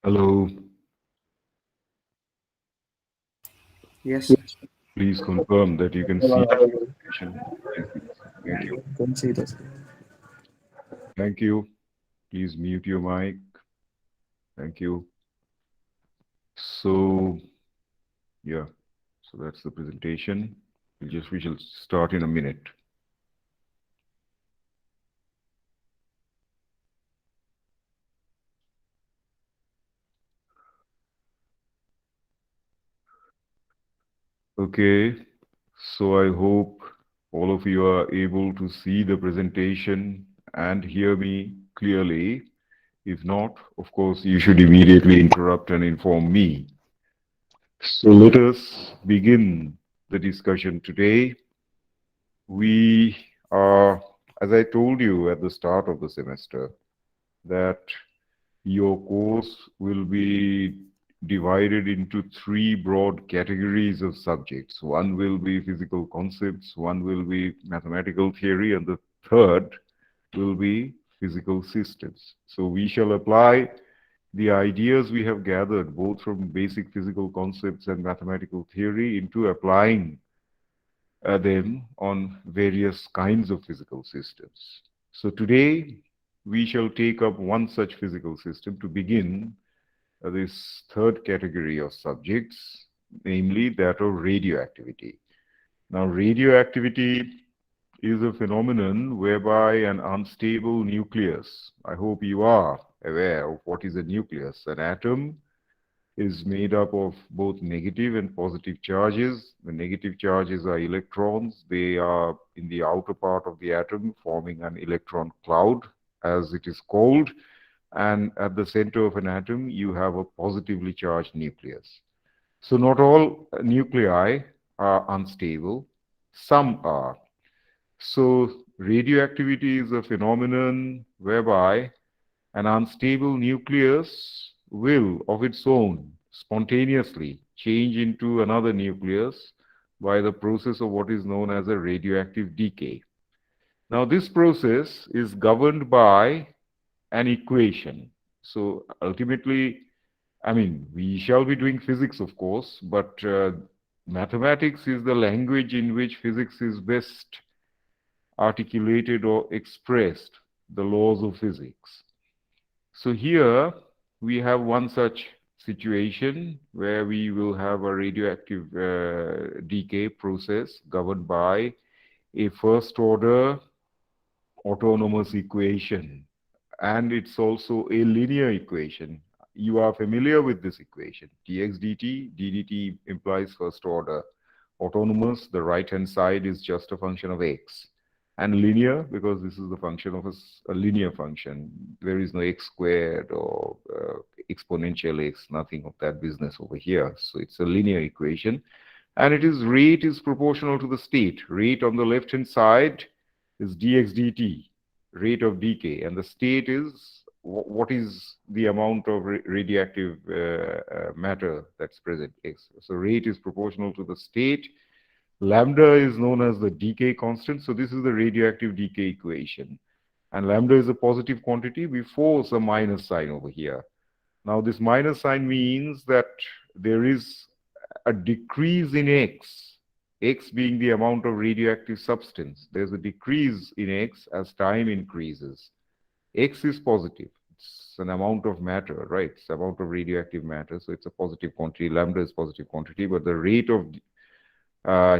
Hello, Yes, please confirm that you can All see are the available. presentation. Yes, please. Thank you. Can see this. Thank you. Please mute your mic. Thank you. So, yeah, so that's the presentation. We shall start in a minute. Okay, so I hope all of you are able to see the presentation and hear me clearly. If not, of course, you should immediately interrupt and inform me. So let us begin the discussion today. We are, as I told you at the start of the semester, that your course will be divided into three broad categories of subjects. One will be physical concepts, one will be mathematical theory, and the third will be physical systems. So we shall apply the ideas we have gathered both from basic physical concepts and mathematical theory into applying them on various kinds of physical systems. So today we shall take up one such physical system to begin this third category of subjects, namely that of radioactivity. Now, radioactivity is a phenomenon whereby an unstable nucleus, I hope you are aware of what is a nucleus, an atom is made up of both negative and positive charges. The negative charges are electrons. They are in the outer part of the atom, forming an electron cloud, as it is called. And at the center of an atom, you have a positively charged nucleus. So not all nuclei are unstable. Some are. So radioactivity is a phenomenon whereby an unstable nucleus will, of its own, spontaneously change into another nucleus by the process of what is known as a radioactive decay. Now, this process is governed by an equation. So, ultimately, I mean, we shall be doing physics, of course, but mathematics is the language in which physics is best articulated or expressed, the laws of physics. So here we have one such situation where we will have a radioactive decay process governed by a first order autonomous equation. And it's also a linear equation. You are familiar with this equation. dx dt, ddt implies first order. Autonomous, the right-hand side is just a function of x. And linear, because this is the function of a linear function. There is no x squared or exponential x, nothing of that business over here. So it's a linear equation. And it is rate is proportional to the state. Rate on the left-hand side is dx dt, rate of decay. And the state is what is the amount of radioactive matter that's present, x. So rate is proportional to the state. Lambda is known as the decay constant. So this is the radioactive decay equation. And lambda is a positive quantity before some minus sign over here. Now this minus sign means that there is a decrease in x, x being the amount of radioactive substance. There's a decrease in x as time increases. X is positive. It's an amount of matter, right? It's the amount of radioactive matter. So it's a positive quantity. Lambda is positive quantity, but the rate of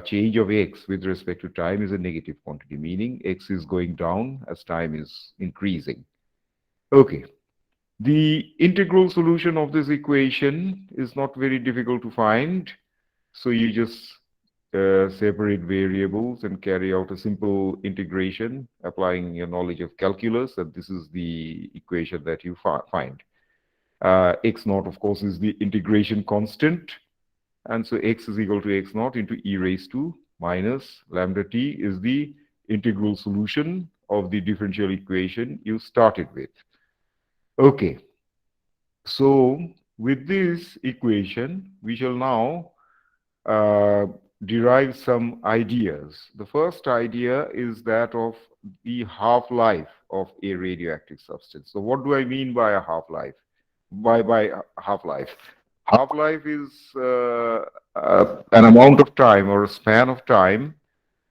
change of x with respect to time is a negative quantity, meaning x is going down as time is increasing. Okay. The integral solution of this equation is not very difficult to find. So you just separate variables and carry out a simple integration, applying your knowledge of calculus, and this is the equation that you find. X naught, of course, is the integration constant. And so x is equal to x naught into e raised to minus lambda t is the integral solution of the differential equation you started with. Okay, so with this equation, we shall now uh, derive some ideas. The first idea is that of the half-life of a radioactive substance. So what do I mean by a half-life? by half-life. Half-life is an amount of time or a span of time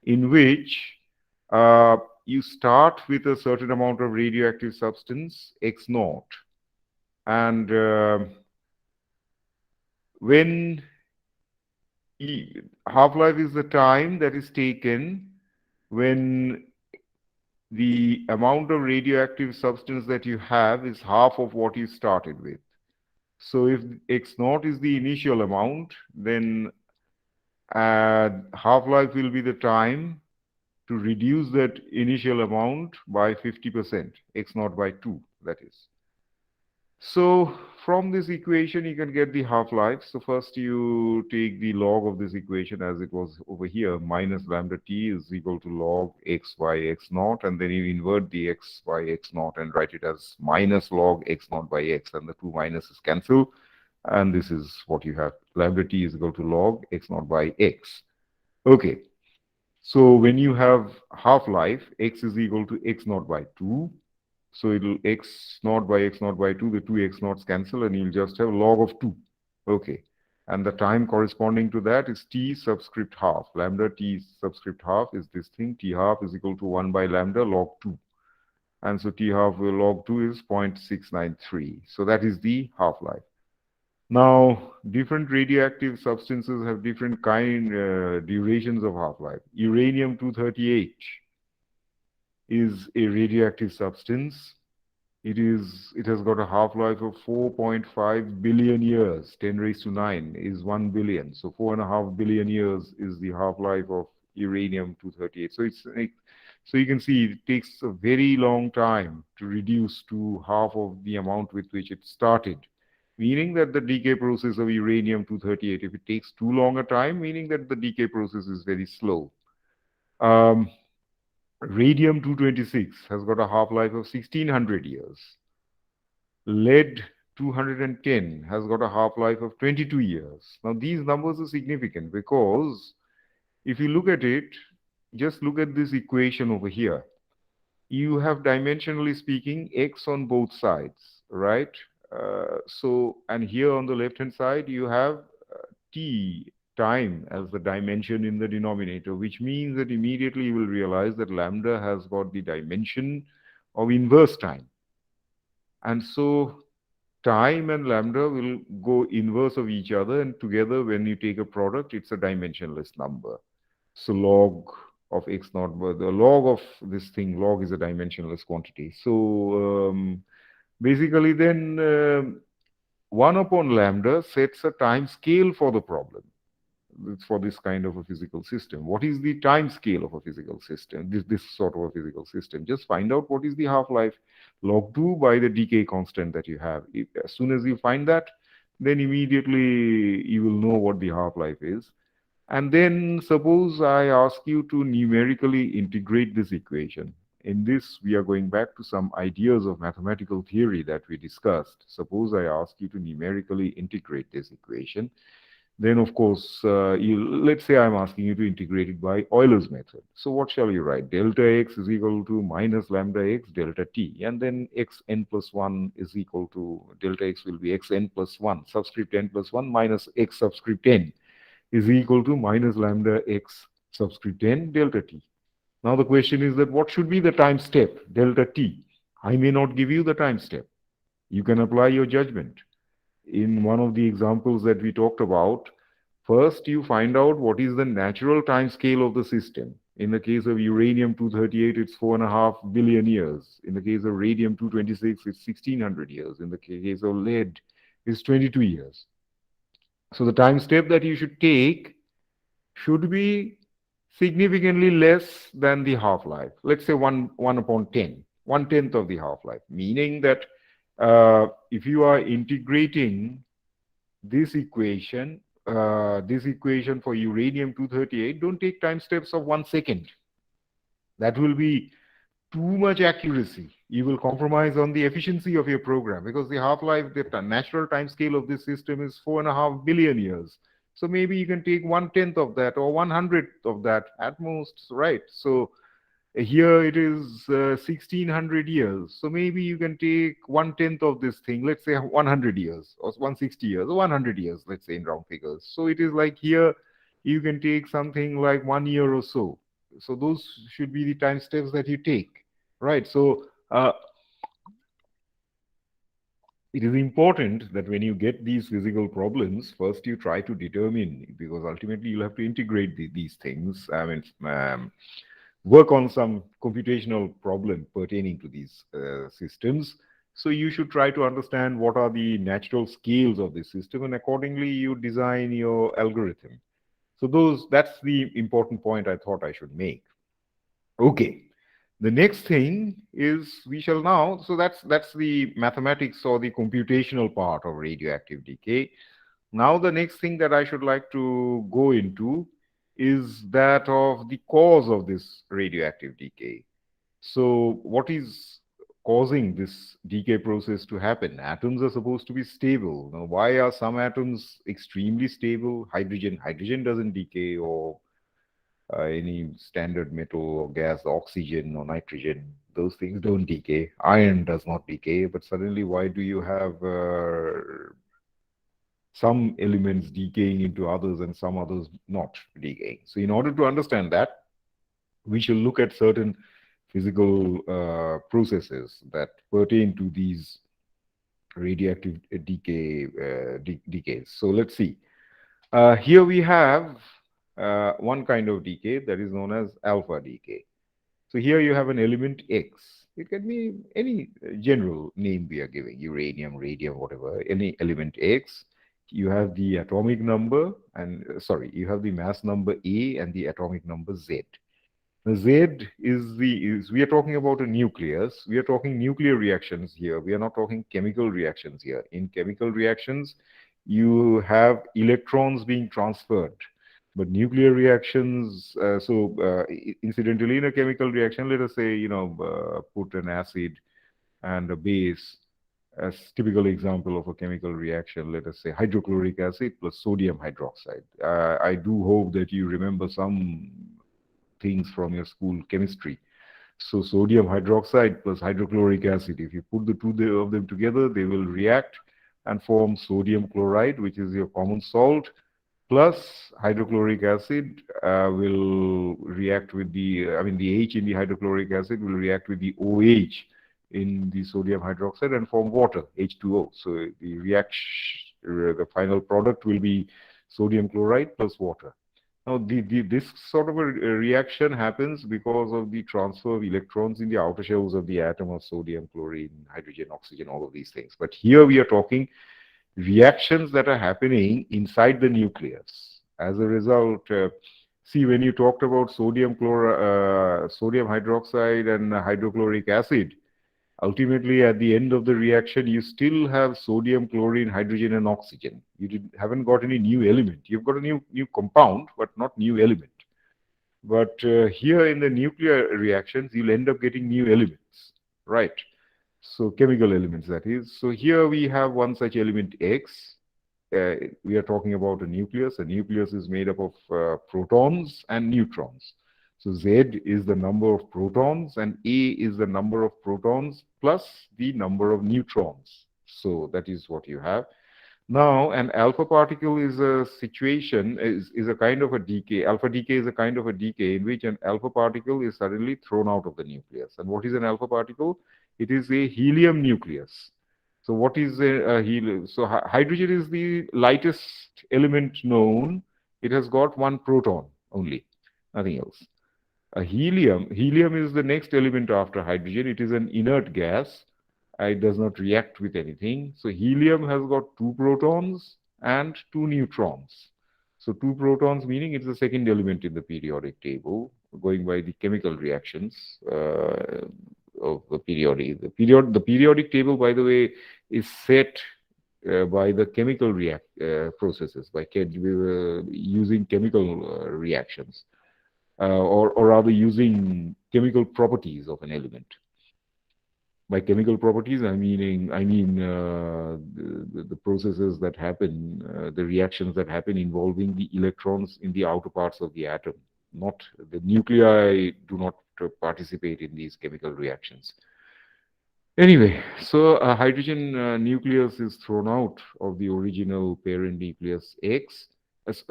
in which uh, you start with a certain amount of radioactive substance, X naught, and when half-life is the time that is taken when the amount of radioactive substance that you have is half of what you started with. So if X naught is the initial amount, then half-life will be the time to reduce that initial amount by 50%, X naught by 2, that is. So from this equation, you can get the half-life. So first you take the log of this equation as it was over here, minus lambda t is equal to log x by x naught, and then you invert the x by x naught and write it as minus log x naught by x, and the two minuses cancel. And this is what you have. Lambda t is equal to log x naught by x. Okay. So when you have half-life, x is equal to x naught by 2. So it'll x naught by x naught by 2, the two x naughts cancel, and you'll just have log of 2. Okay. And the time corresponding to that is t subscript half. Lambda t subscript half is this thing. T half is equal to 1 by lambda log 2. And so t half log 2 is 0.693. So that is the half-life. Now, different radioactive substances have different durations of half-life. Uranium-238 is a radioactive substance. It has got a half-life of 4.5 billion years. 10 raised to 9 is 1 billion. So 4.5 billion years is the half-life of uranium-238. So you can see it takes a very long time to reduce to half of the amount with which it started. Meaning that the decay process of uranium-238, if it takes too long a time, meaning that the decay process is very slow. Radium-226 has got a half-life of 1600 years. Lead-210 has got a half-life of 22 years. Now, these numbers are significant because if you look at it, just look at this equation over here. You have, dimensionally speaking, x on both sides, right? And here on the left-hand side, you have t, time, as the dimension in the denominator, which means that immediately you will realize that lambda has got the dimension of inverse time. And so time and lambda will go inverse of each other, and together, when you take a product, it's a dimensionless number. So log of x naught, the log of this thing, log is a dimensionless quantity. So basically then 1 upon lambda sets a time scale for the problem. It's for this kind of a physical system. What is the time scale of a physical system? This sort of a physical system. Just find out what is the half-life. Log 2 by the decay constant that you have. As soon as you find that, then immediately you will know what the half-life is. And then suppose I ask you to numerically integrate this equation. In this, we are going back to some ideas of mathematical theory that we discussed. Suppose I ask you to numerically integrate this equation. Then, of course, let's say I'm asking you to integrate it by Euler's method. So what shall you write? Delta x is equal to minus lambda x delta t. And then xn plus 1 is equal to, delta x will be xn plus 1, subscript n plus 1 minus x subscript n is equal to minus lambda x subscript n delta t. Now the question is that what should be the time step, delta t? I may not give you the time step. You can apply your judgment. In one of the examples that we talked about, first you find out what is the natural time scale of the system. In the case of uranium-238, it's 4.5 billion years. In the case of radium-226, it's 1600 years. In the case of lead, it's 22 years. So the time step that you should take should be significantly less than the half-life. Let's say 1 upon 10, 1/10 of the half-life, meaning that if you are integrating this equation for uranium-238, don't take time steps of 1 second. That will be too much accuracy. You will compromise on the efficiency of your program because the half-life, the natural time scale of this system is 4.5 billion years. So maybe you can take 1/10 of that or 1/100th of that at most, right? So Here it is 1600 years. So maybe you can take one tenth of this thing, let's say 100 years or 160 years or 100 years, let's say in round figures. So it is like here you can take something like 1 year or so. So those should be the time steps that you take, right? So it is important that when you get these physical problems, first you try to determine, because ultimately you'll have to integrate these things. I mean, work on some computational problem pertaining to these systems. So you should try to understand what are the natural scales of the system, and accordingly you design your algorithm. So that's the important point I thought I should make. Okay. The next thing is we shall now, so that's the mathematics or the computational part of radioactive decay. Now the next thing that I should like to go into is that of the cause of this radioactive decay. So what is causing this decay process to happen? Atoms are supposed to be stable. Now, why are some atoms extremely stable? Hydrogen doesn't decay, or any standard metal or gas, oxygen or nitrogen, those things don't decay. Iron does not decay, but suddenly why do you have some elements decaying into others and some others not decaying? So in order to understand that, we shall look at certain physical processes that pertain to these radioactive decays. So let's see. Here we have one kind of decay that is known as alpha decay. So here you have an element X. It can be any general name we are giving, uranium, radium, whatever, any element X. You have the atomic number, and sorry, you have the mass number A and the atomic number Z. Now, Z is we are talking about a nucleus. We are talking nuclear reactions here. We are not talking chemical reactions here. In chemical reactions, you have electrons being transferred. But nuclear reactions, incidentally, in a chemical reaction, let us say, put an acid and a base as typical example of a chemical reaction, let us say hydrochloric acid plus sodium hydroxide. I do hope that you remember some things from your school chemistry. So sodium hydroxide plus hydrochloric acid, if you put the two of them together, they will react and form sodium chloride, which is your common salt, plus hydrochloric acid will react with the H in the hydrochloric acid will react with the OH in the sodium hydroxide and form water, H2O. So the the final product will be sodium chloride plus water. Now, this sort of a reaction happens because of the transfer of electrons in the outer shells of the atom of sodium, chlorine, hydrogen, oxygen, all of these things. But here we are talking reactions that are happening inside the nucleus. As a result, see, when you talked about sodium hydroxide and hydrochloric acid, ultimately at the end of the reaction, you still have sodium, chlorine, hydrogen, and oxygen. You haven't got any new element. You've got a new compound, but not new element. But here in the nuclear reactions, you'll end up getting new elements, right? So chemical elements, that is. So here we have one such element X. We are talking about a nucleus. A nucleus is made up of protons and neutrons. So Z is the number of protons and A is the number of protons plus the number of neutrons. So that is what you have. Now, an alpha particle is a situation, is a kind of a decay. Alpha decay is a kind of a decay in which an alpha particle is suddenly thrown out of the nucleus. And what is an alpha particle? It is a helium nucleus. So what is a helium? So hydrogen is the lightest element known. It has got one proton only, nothing else. Helium is the next element after hydrogen. It is an inert gas. It does not react with anything. So helium has got two protons and two neutrons. So two protons meaning it's the second element in the periodic table, going by the chemical reactions of the periodic. The periodic table, by the way, is set by the chemical processes, by using chemical reactions, or rather using chemical properties of an element. By chemical properties, the processes that happen, the reactions that happen involving the electrons in the outer parts of the atom. Not the nuclei do not participate in these chemical reactions. Anyway, so a hydrogen nucleus is thrown out of the original parent nucleus X.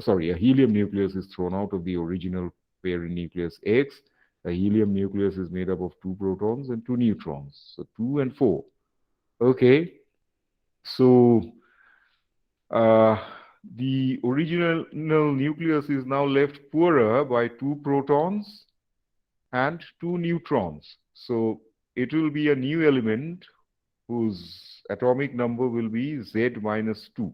Sorry, a helium nucleus is thrown out of the original parent nucleus X. A helium nucleus is made up of two protons and two neutrons, so 2 and 4. Okay, so uh, the original nucleus is now left poorer by two protons and two neutrons. So it will be a new element whose atomic number will be Z minus 2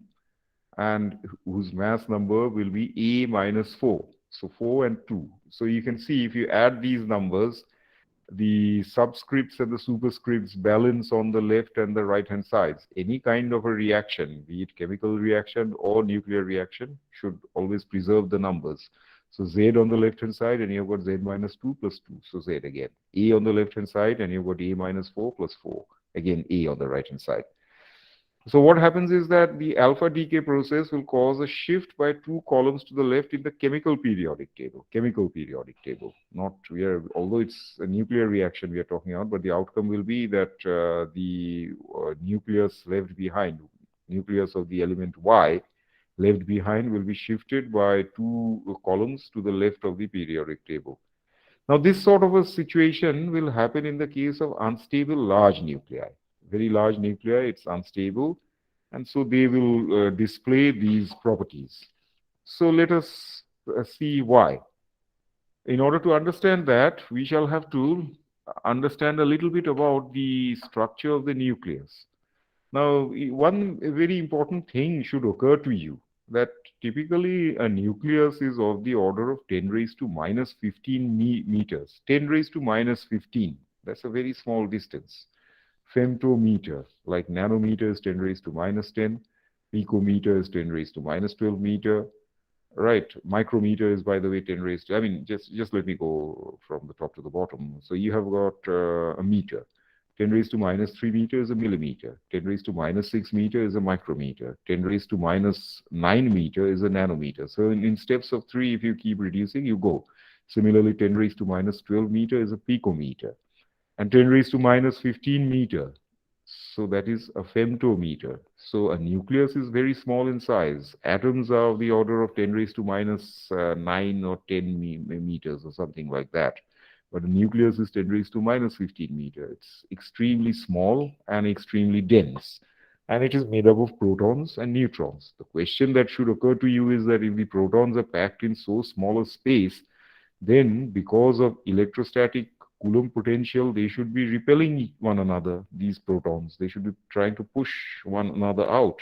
and whose mass number will be A minus 4. So 4 and 2. So you can see if you add these numbers, the subscripts and the superscripts balance on the left and the right hand sides. Any kind of a reaction, be it chemical reaction or nuclear reaction, should always preserve the numbers. So Z on the left hand side, and you've got Z minus 2 plus 2, so Z again. A on the left hand side, and you've got A minus 4 plus 4, again A on the right hand side. So what happens is that the alpha decay process will cause a shift by two columns to the left in the chemical periodic table. Chemical periodic table. Not we are, although it's a nuclear reaction we are talking about, but the outcome will be that the nucleus left behind, nucleus of the element Y left behind will be shifted by two columns to the left of the periodic table. Now, this sort of a situation will happen in the case of unstable large nuclei. Very large nuclei, it's unstable, and so they will display these properties. So let us see why. In order to understand that, we shall have to understand a little bit about the structure of the nucleus. Now, one very important thing should occur to you, that typically a nucleus is of the order of 10 raised to minus 15 meters. 10 raised to minus 15. That's a very small distance. Femtometer, like nanometer is 10 raised to minus 10. Picometer is 10 raised to minus 12 meter. Right, micrometer is, by the way, 10 raised to, I mean, just let me go from the top to the bottom. So you have got a meter. 10 raised to minus 3 meter is a millimeter. 10 raised to minus 6 meter is a micrometer. 10 raised to minus 9 meter is a nanometer. So in steps of 3, if you keep reducing, you go. Similarly, 10 raised to minus 12 meter is a picometer. And 10 raised to minus 15 meter. So that is a femtometer. So a nucleus is very small in size. Atoms are of the order of 10 raised to minus 9 or 10 meters or something like that. But the nucleus is 10 raised to minus 15 meter. It's extremely small and extremely dense. And it is made up of protons and neutrons. The question that should occur to you is that if the protons are packed in so small a space, then because of electrostatic Coulomb potential, they should be repelling one another, these protons. They should be trying to push one another out.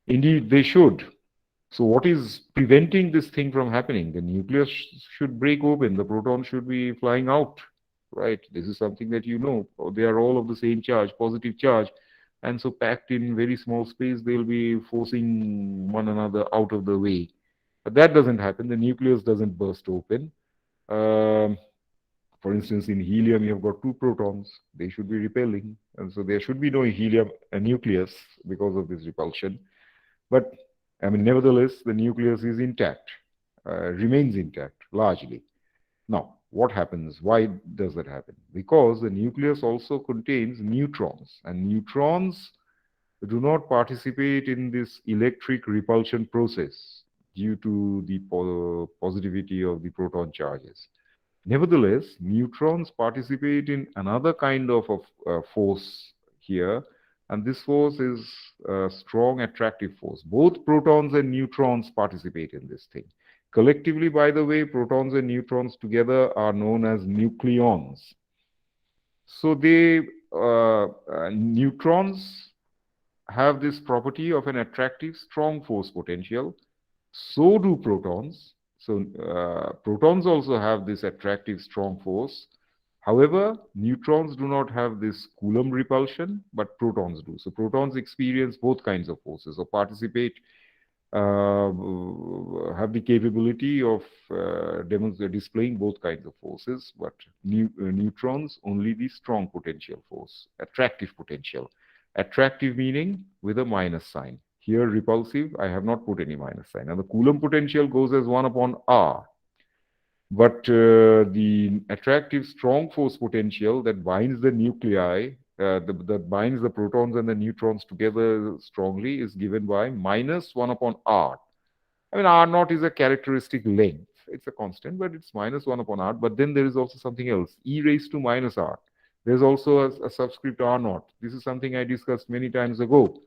Indeed, they should. So what is preventing this thing from happening? The nucleus should break open. The proton should be flying out, right? This is something that you know. They are all of the same charge, positive charge. And so packed in very small space, they'll be forcing one another out of the way. But that doesn't happen. The nucleus doesn't burst open. For instance, in helium, you have got two protons. They should be repelling. And so there should be no helium nucleus because of this repulsion. But, I mean, nevertheless, the nucleus is intact, remains intact, largely. Now, what happens? Why does that happen? Because the nucleus also contains neutrons. And neutrons do not participate in this electric repulsion process due to the positivity of the proton charges. Nevertheless, neutrons participate in another kind of force here, and this force is a strong attractive force. Both protons and neutrons participate in this thing. Collectively, by the way, protons and neutrons together are known as nucleons. So neutrons have this property of an attractive strong force potential. So do protons. So protons also have this attractive strong force. However, neutrons do not have this Coulomb repulsion, but protons do. So protons experience both kinds of forces or participate, have the capability of displaying both kinds of forces, but neutrons only the strong potential force, attractive potential. Attractive meaning with a minus sign. Here, repulsive, I have not put any minus sign. And the Coulomb potential goes as 1 upon R. But the attractive strong force potential that binds the nuclei, that binds the protons and the neutrons together strongly, is given by minus 1 upon r. I mean, r naught is a characteristic length. It's a constant, but it's minus 1 upon r. But then there is also something else, e raised to minus r. There's also a subscript r naught. This is something I discussed many times ago.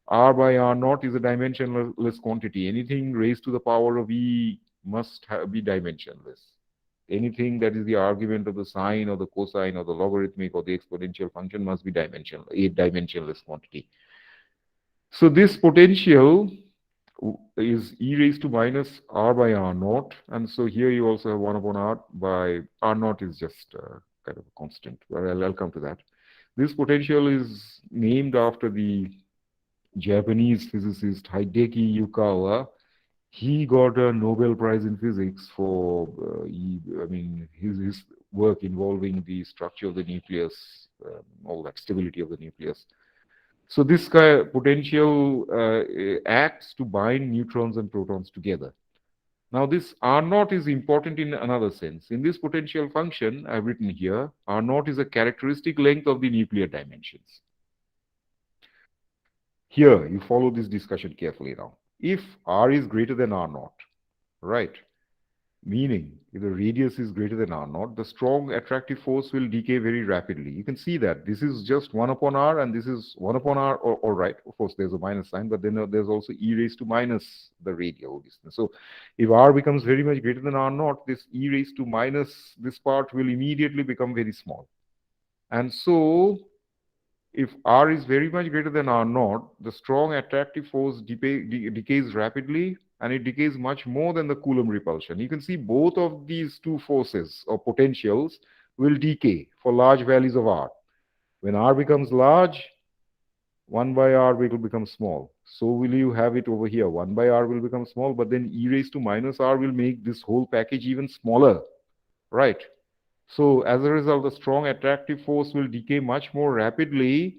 R by R naught is a dimensionless quantity. Anything raised to the power of E must be dimensionless. Anything that is the argument of the sine or the cosine or the logarithmic or the exponential function must be dimensional, a dimensionless quantity. So this potential is e raised to minus r by r naught. And so here you also have 1 upon r by r naught is just kind of a constant. Well, I'll come to that. This potential is named after the Japanese physicist Hideki Yukawa. He got a Nobel Prize in Physics for, his work involving the structure of the nucleus, all that stability of the nucleus. So this potential acts to bind neutrons and protons together. Now this R naught is important in another sense. In this potential function I've written here, R naught is a characteristic length of the nuclear dimensions. Here, you follow this discussion carefully now. If R is greater than R naught, right, meaning if the radius is greater than R naught, the strong attractive force will decay very rapidly. You can see that this is just 1 upon R and this is 1 upon R, or right, of course there's a minus sign, but then there's also e raised to minus the radial distance. So if R becomes very much greater than R naught, this e raised to minus this part will immediately become very small. And so if R is very much greater than R naught, the strong attractive force decays rapidly, and it decays much more than the Coulomb repulsion. You can see both of these two forces or potentials will decay for large values of R. When R becomes large, 1 by R will become small. So will you have it over here. 1 by R will become small, but then e raised to minus R will make this whole package even smaller, right? So as a result, the strong attractive force will decay much more rapidly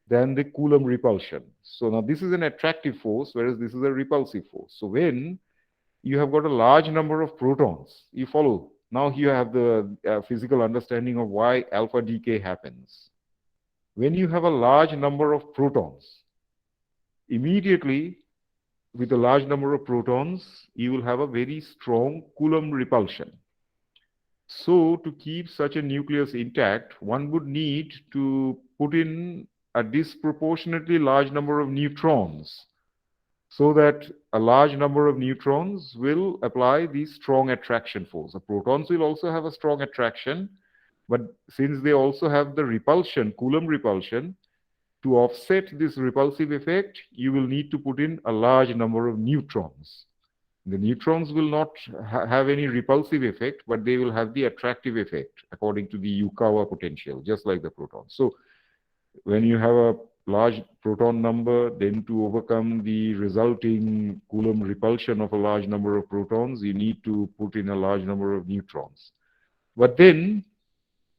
than the Coulomb repulsion. So now this is an attractive force, whereas this is a repulsive force. So when you have got a large number of protons, you follow. Now you have the physical understanding of why alpha decay happens. When you have a large number of protons, immediately with a large number of protons, you will have a very strong Coulomb repulsion. So to keep such a nucleus intact, one would need to put in a disproportionately large number of neutrons so that a large number of neutrons will apply the strong attraction force. The protons will also have a strong attraction, but since they also have the repulsion, Coulomb repulsion, to offset this repulsive effect, you will need to put in a large number of neutrons. The neutrons will not have any repulsive effect, but they will have the attractive effect according to the Yukawa potential, just like the protons. So when you have a large proton number, then to overcome the resulting Coulomb repulsion of a large number of protons, you need to put in a large number of neutrons. But then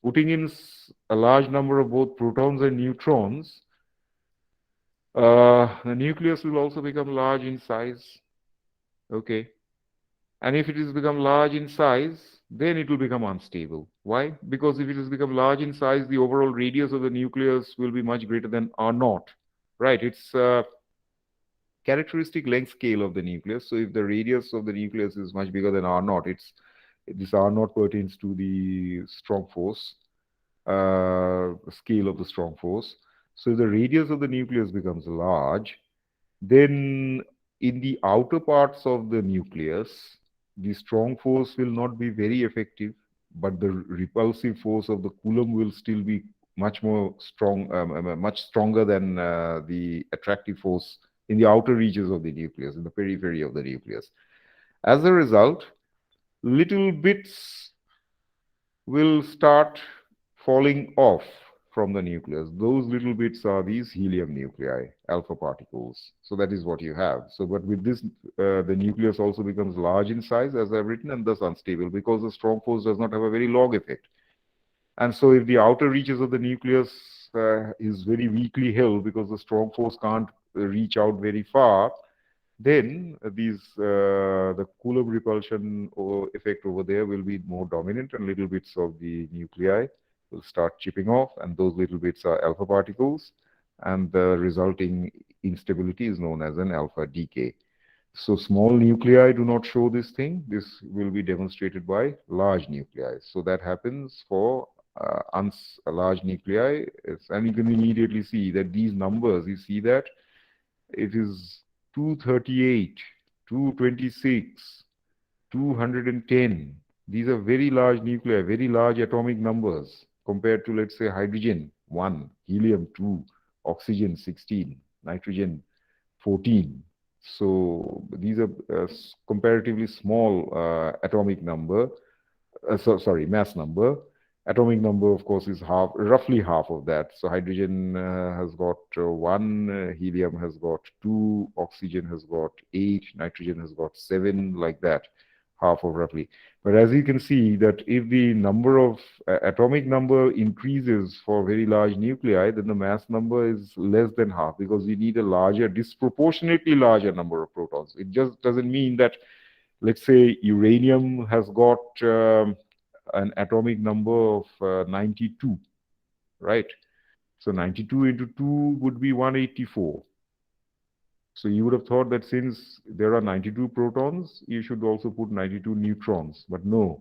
putting in a large number of both protons and neutrons, the nucleus will also become large in size. Okay. And if it has become large in size, then it will become unstable. Why? Because if it has become large in size, the overall radius of the nucleus will be much greater than R naught. Right? It's a characteristic length scale of the nucleus. So if the radius of the nucleus is much bigger than R naught, this R naught pertains to the strong force, scale of the strong force. So if the radius of the nucleus becomes large, then in the outer parts of the nucleus, the strong force will not be very effective, but the repulsive force of the Coulomb will still be much more strong, much stronger than the attractive force in the outer reaches of the nucleus, in the periphery of the nucleus. As a result, little bits will start falling off from the nucleus. Those little bits are these helium nuclei, alpha particles. So that is what you have. So, but with this, the nucleus also becomes large in size, as I've written, and thus unstable, because the strong force does not have a very log effect. And so if the outer reaches of the nucleus is very weakly held because the strong force can't reach out very far, then the Coulomb repulsion effect over there will be more dominant, and little bits of the nuclei will start chipping off, and those little bits are alpha particles, and the resulting instability is known as an alpha decay. So small nuclei do not show this thing. This will be demonstrated by large nuclei. So that happens for large nuclei, and you can immediately see that these numbers, you see that it is 238, 226, 210. These are very large nuclei, very large atomic numbers compared to, let's say, hydrogen 1, helium 2, oxygen 16, nitrogen 14. So these are comparatively small atomic number, sorry, mass number. Atomic number, of course, is roughly half of that. So hydrogen has got 1, helium has got 2, oxygen has got 8, nitrogen has got 7, like that, half of roughly. But as you can see that if the number of atomic number increases for very large nuclei, then the mass number is less than half, because we need a larger, disproportionately larger number of protons. It just doesn't mean that, let's say, uranium has got an atomic number of 92, right? So 92 into 2 would be 184. So you would have thought that since there are 92 protons, you should also put 92 neutrons. But no,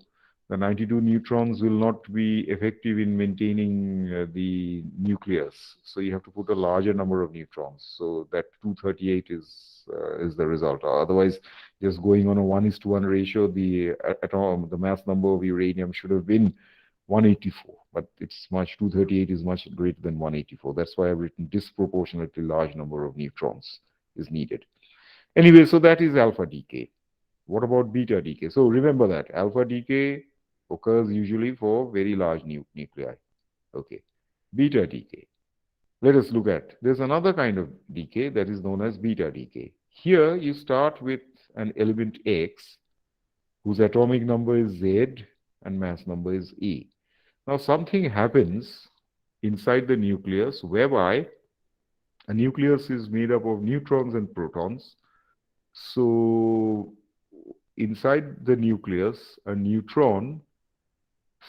the 92 neutrons will not be effective in maintaining the nucleus. So you have to put a larger number of neutrons. So that 238 is the result. Otherwise, just going on a 1:1 ratio, the mass number of uranium should have been 184, but it's much, 238 is much greater than 184. That's why I've written disproportionately large number of neutrons is needed. Anyway, so that is alpha decay. What about beta decay? So remember that alpha decay occurs usually for very large nuclei. Okay. Beta decay. Let us look at, there's another kind of decay that is known as beta decay. Here you start with an element X whose atomic number is Z and mass number is E. Now something happens inside the nucleus whereby a nucleus is made up of neutrons and protons. So inside the nucleus, a neutron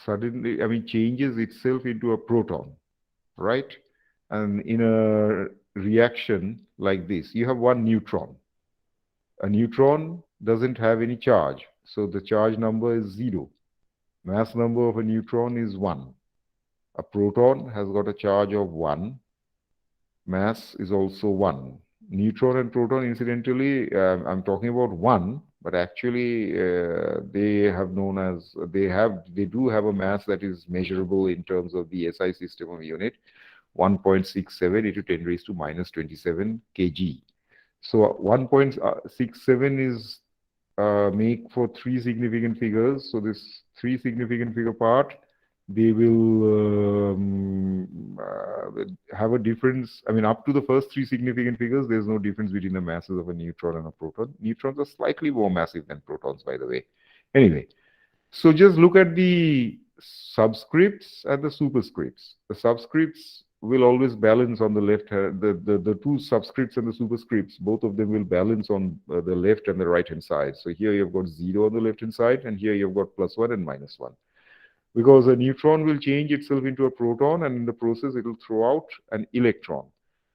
suddenly, changes itself into a proton, right? And in a reaction like this, you have one neutron. A neutron doesn't have any charge, so the charge number is 0. Mass number of a neutron is 1. A proton has got a charge of 1. Mass is also 1. Neutron and proton, incidentally, I'm talking about 1, but actually they do have a mass that is measurable in terms of the SI system of unit, 1.67 into 10 raised to minus 27 kg. So 1.67 is make for 3 significant figures. So this 3 significant figure part, they will have a difference. Up to the first 3 significant figures, there's no difference between the masses of a neutron and a proton. Neutrons are slightly more massive than protons, by the way. Anyway, so just look at the subscripts and the superscripts. The subscripts will always balance on the left hand. The two subscripts and the superscripts, both of them will balance on the left and the right hand side. So here you've got 0 on the left hand side, and here you've got +1 and -1. Because a neutron will change itself into a proton, and in the process it will throw out an electron.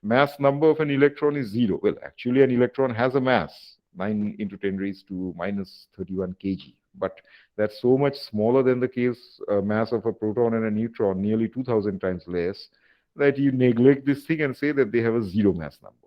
Mass number of an electron is 0. Well, actually an electron has a mass, 9 into 10 raised to minus 31 kg. But that's so much smaller than the case mass of a proton and a neutron, nearly 2000 times less, that you neglect this thing and say that they have a 0 mass number.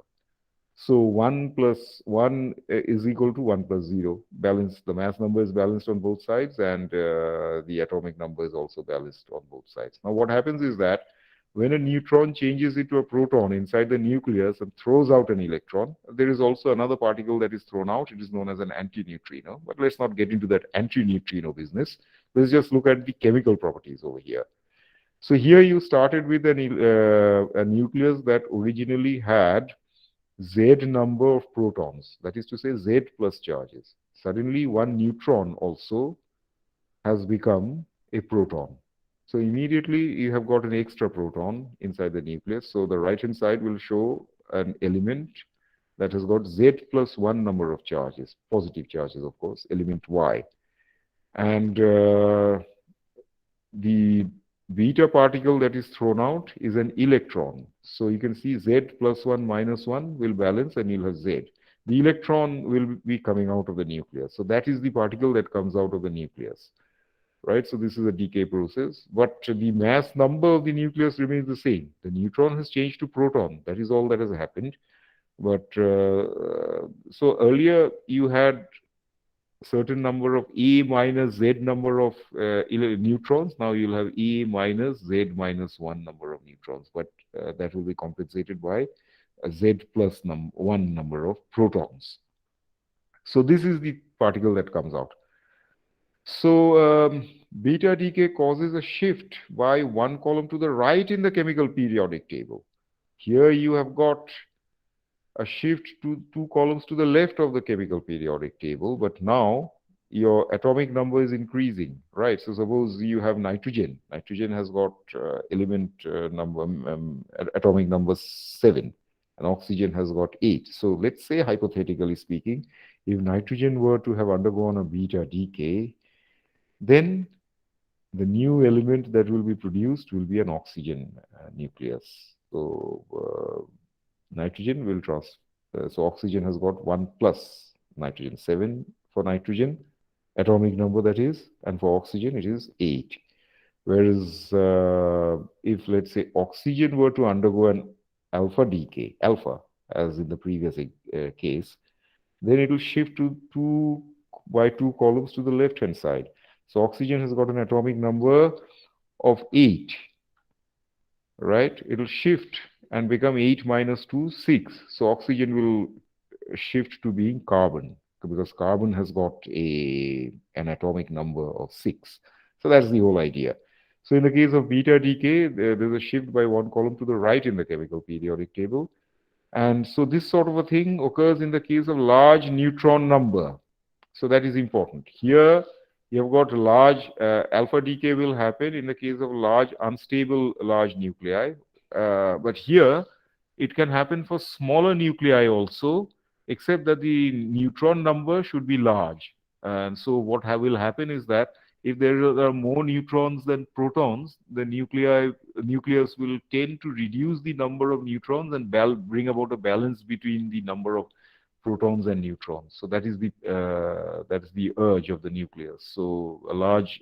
So 1 plus 1 is equal to 1 plus 0. Balance, the mass number is balanced on both sides, and the atomic number is also balanced on both sides. Now what happens is that when a neutron changes into a proton inside the nucleus and throws out an electron, there is also another particle that is thrown out. It is known as an antineutrino. But let's not get into that antineutrino business. Let's just look at the chemical properties over here. So here you started with a nucleus that originally had Z number of protons, that is to say Z plus charges. Suddenly one neutron also has become a proton. So immediately you have got an extra proton inside the nucleus. So the right hand side will show an element that has got Z plus 1 number of charges, positive charges, of course, element Y. And the beta particle that is thrown out is an electron. So you can see Z plus 1 minus 1 will balance and you'll have Z. The electron will be coming out of the nucleus. So that is the particle that comes out of the nucleus, right? So this is a decay process, but the mass number of the nucleus remains the same. The neutron has changed to proton. That is all that has happened. But so earlier you had certain number of A minus Z number of neutrons. Now you'll have A minus Z minus 1 number of neutrons, but that will be compensated by a Z plus 1 number of protons. So this is the particle that comes out. So beta decay causes a shift by one column to the right in the chemical periodic table. Here you have got a shift to two columns to the left of the chemical periodic table, but now your atomic number is increasing, right? So suppose you have nitrogen. Nitrogen has got element number, atomic number 7, and oxygen has got 8. So let's say, hypothetically speaking, if nitrogen were to have undergone a beta decay, then the new element that will be produced will be an oxygen nucleus. So nitrogen will so oxygen has got 1 plus nitrogen, 7 for nitrogen, atomic number that is, and for oxygen it is 8. Whereas if, let's say, oxygen were to undergo an alpha decay, alpha, as in the previous case, then it will shift to 2 by 2 columns to the left hand side. So oxygen has got an atomic number of 8, right? It will shift and become 8 minus 2, 6. So oxygen will shift to being carbon, because carbon has got an atomic number of 6. So that's the whole idea. So in the case of beta decay, there's a shift by one column to the right in the chemical periodic table. And so this sort of a thing occurs in the case of large neutron number. So that is important. Here, you have got large alpha decay will happen in the case of large unstable large nuclei. But here, it can happen for smaller nuclei also, except that the neutron number should be large. And so what will happen is that if there are more neutrons than protons, the nucleus will tend to reduce the number of neutrons and bring about a balance between the number of protons and neutrons. So that is the urge of the nucleus. So a large,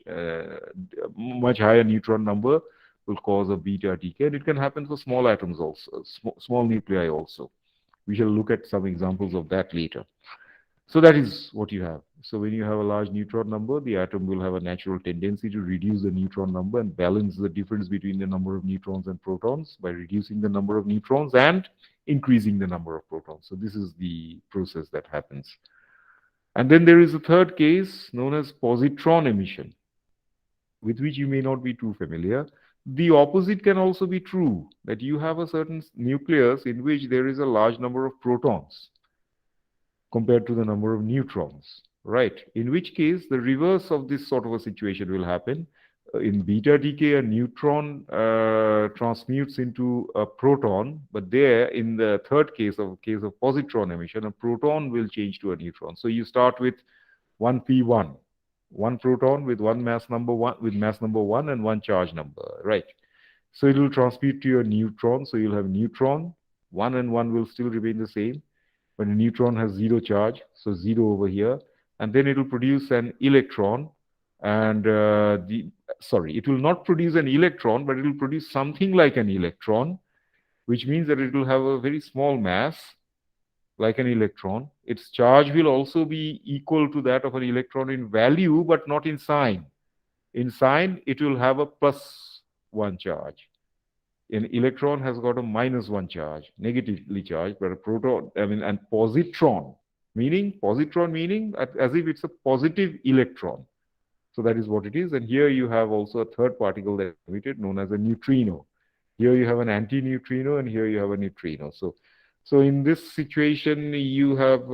much higher neutron number will cause a beta decay, and it can happen for small atoms also, small nuclei also. We shall look at some examples of that later. So that is what you have. So when you have a large neutron number, the atom will have a natural tendency to reduce the neutron number and balance the difference between the number of neutrons and protons by reducing the number of neutrons and increasing the number of protons. So this is the process that happens. And then there is a third case known as positron emission, with which you may not be too familiar. The opposite can also be true, that you have a certain nucleus in which there is a large number of protons compared to the number of neutrons, right? In which case, the reverse of this sort of a situation will happen. In beta decay, a neutron transmutes into a proton, but there, in the third case of positron emission, a proton will change to a neutron. So you start with 1p1, one proton with mass number 1 and one charge number, right? So it will transmute to your neutron. So you'll have neutron, 1 and 1 will still remain the same. When a neutron has 0 charge, so 0 over here, and then it will produce an electron, and it will not produce an electron, but it will produce something like an electron, which means that it will have a very small mass, like an electron. Its charge will also be equal to that of an electron in value, but not in sign. In sign, it will have a +1 charge. An electron has got a -1 charge, negatively charged, but a proton, and positron meaning as if it's a positive electron. So that is what it is. And here you have also a third particle that emitted, known as a neutrino. Here you have an antineutrino, and here you have a neutrino. So in this situation, you have,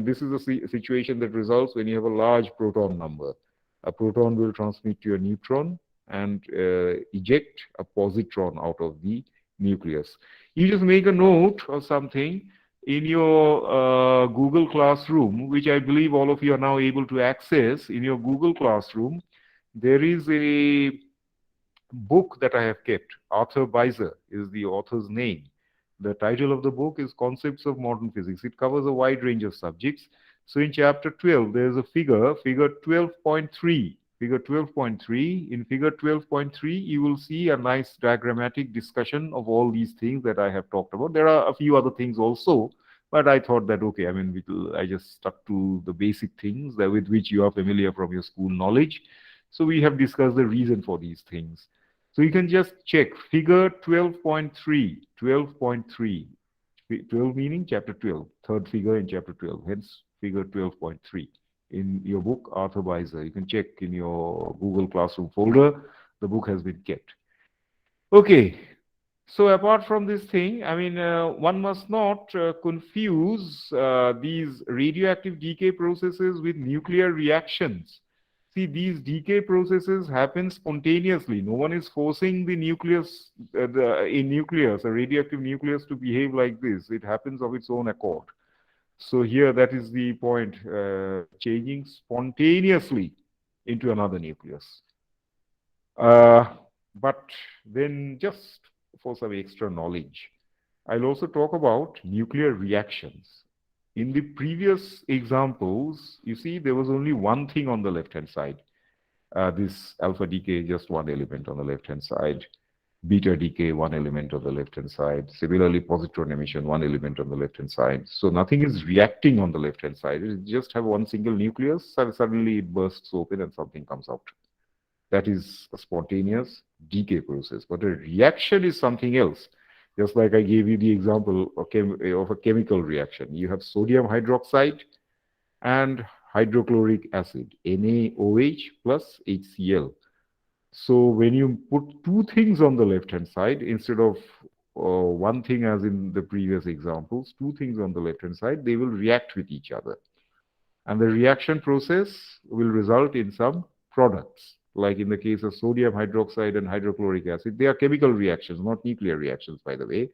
this is a situation that results when you have a large proton number. A proton will transmit to a neutron and eject a positron out of the nucleus. You just make a note of something. in your Google Classroom, which I believe all of you are now able to access in your Google Classroom, there is a book that I have kept. Arthur Beiser is the author's name. The title of the book is Concepts of Modern Physics. It covers a wide range of subjects. So in chapter 12, there's a figure 12.3. Figure 12.3. In figure 12.3, you will see a nice diagrammatic discussion of all these things that I have talked about. There are a few other things also, but I thought that, okay, I mean, I just stuck to the basic things that with which you are familiar from your school knowledge. So we have discussed the reason for these things. So you can just check figure 12.3, 12.3, 12 meaning chapter 12, third figure in chapter 12, hence figure 12.3 in your book, Arthur Weiser. You can check in your Google Classroom folder. The book has been kept. Okay, so apart from this thing, I mean, one must not confuse these radioactive decay processes with nuclear reactions. See, these decay processes happen spontaneously. No one is forcing the nucleus, a radioactive nucleus, to behave like this. It happens of its own accord. So here, that is the point, changing spontaneously into another nucleus. But then just for some extra knowledge, I'll also talk about nuclear reactions. In the previous examples, you see, there was only one thing on the left-hand side. This alpha decay, just one element on the left-hand side. Beta decay, one element on the left-hand side. Similarly, positron emission, one element on the left-hand side. So nothing is reacting on the left-hand side. It just have one single nucleus, and suddenly it bursts open and something comes out. That is a spontaneous decay process. But a reaction is something else. Just like I gave you the example of a chemical reaction. You have sodium hydroxide and hydrochloric acid, NaOH plus HCl. So when you put two things on the left-hand side, instead of one thing as in the previous examples, two things on the left-hand side, they will react with each other. And the reaction process will result in some products. Like in the case of sodium hydroxide and hydrochloric acid, they are chemical reactions, not nuclear reactions, by the way.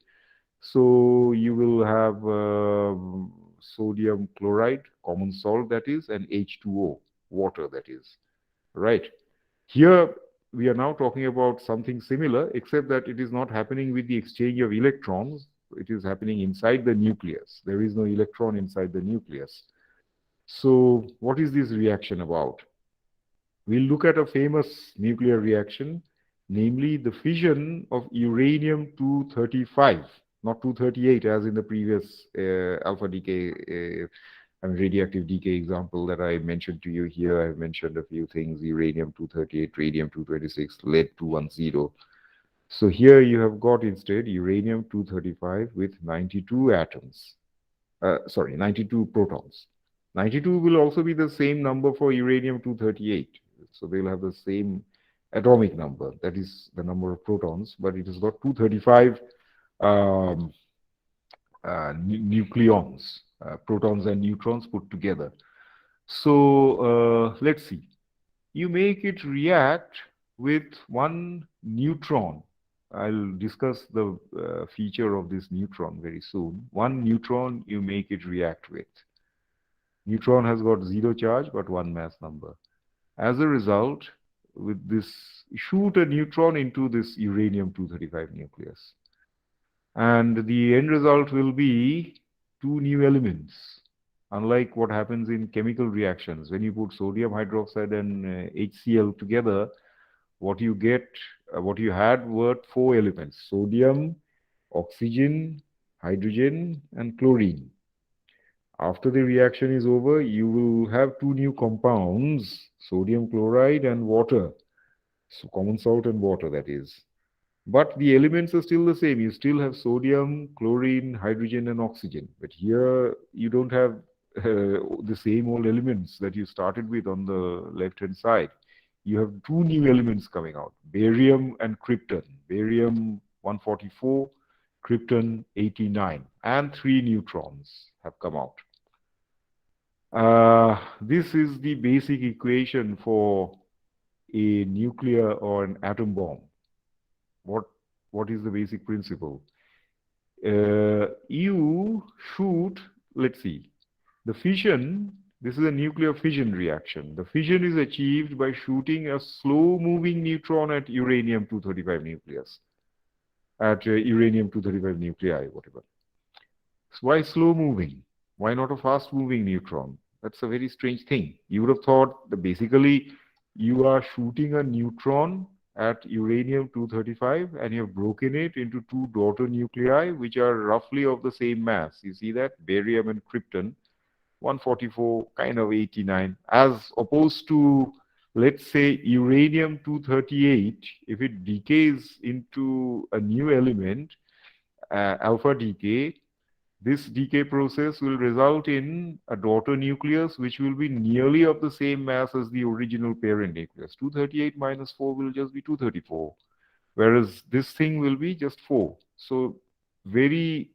So you will have sodium chloride, common salt that is, and H2O, water that is, right? Here we are now talking about something similar, except that it is not happening with the exchange of electrons. It is happening inside the nucleus. There is no electron inside the nucleus. So what is this reaction about? We'll look at a famous nuclear reaction, namely the fission of uranium-235, not 238 as in the previous alpha decay and radioactive decay example that I mentioned to you here. I've mentioned a few things: uranium-238, radium-226, lead-210. So here you have got instead uranium-235 with 92 atoms. 92 protons. 92 will also be the same number for uranium-238. So they'll have the same atomic number. That is the number of protons, but it has got 235 um, nucleons, protons and neutrons put together. So let's see. You make it react with one neutron. I'll discuss the feature of this neutron very soon. One neutron you make it react with. Neutron has got zero charge but one mass number. As a result, with this, shoot a neutron into this uranium-235 nucleus. And the end result will be two new elements. Unlike what happens in chemical reactions, when you put sodium hydroxide and HCl together, what you get, what you had were four elements: sodium, oxygen, hydrogen, and chlorine. After the reaction is over, you will have two new compounds, sodium chloride and water. So common salt and water, that is. But the elements are still the same. You still have sodium, chlorine, hydrogen, and oxygen. But here you don't have the same old elements that you started with on the left-hand side. You have two new elements coming out, barium and krypton. Barium 144, krypton 89, and three neutrons have come out. This is the basic equation for a nuclear or an atom bomb. What is the basic principle? You shoot, let's see, the fission, this is a nuclear fission reaction. The fission is achieved by shooting a slow-moving neutron at uranium-235 nucleus, at uranium-235 nuclei, whatever. So why slow-moving? Why not a fast-moving neutron? That's a very strange thing. You would have thought that basically you are shooting a neutron at uranium-235 and you have broken it into two daughter nuclei which are roughly of the same mass. You see that? Barium and krypton, 144, kind of 89, as opposed to, let's say, uranium-238. If it decays into a new element, alpha decay, this decay process will result in a daughter nucleus which will be nearly of the same mass as the original parent nucleus. 238 minus 4 will just be 234, whereas this thing will be just 4. So very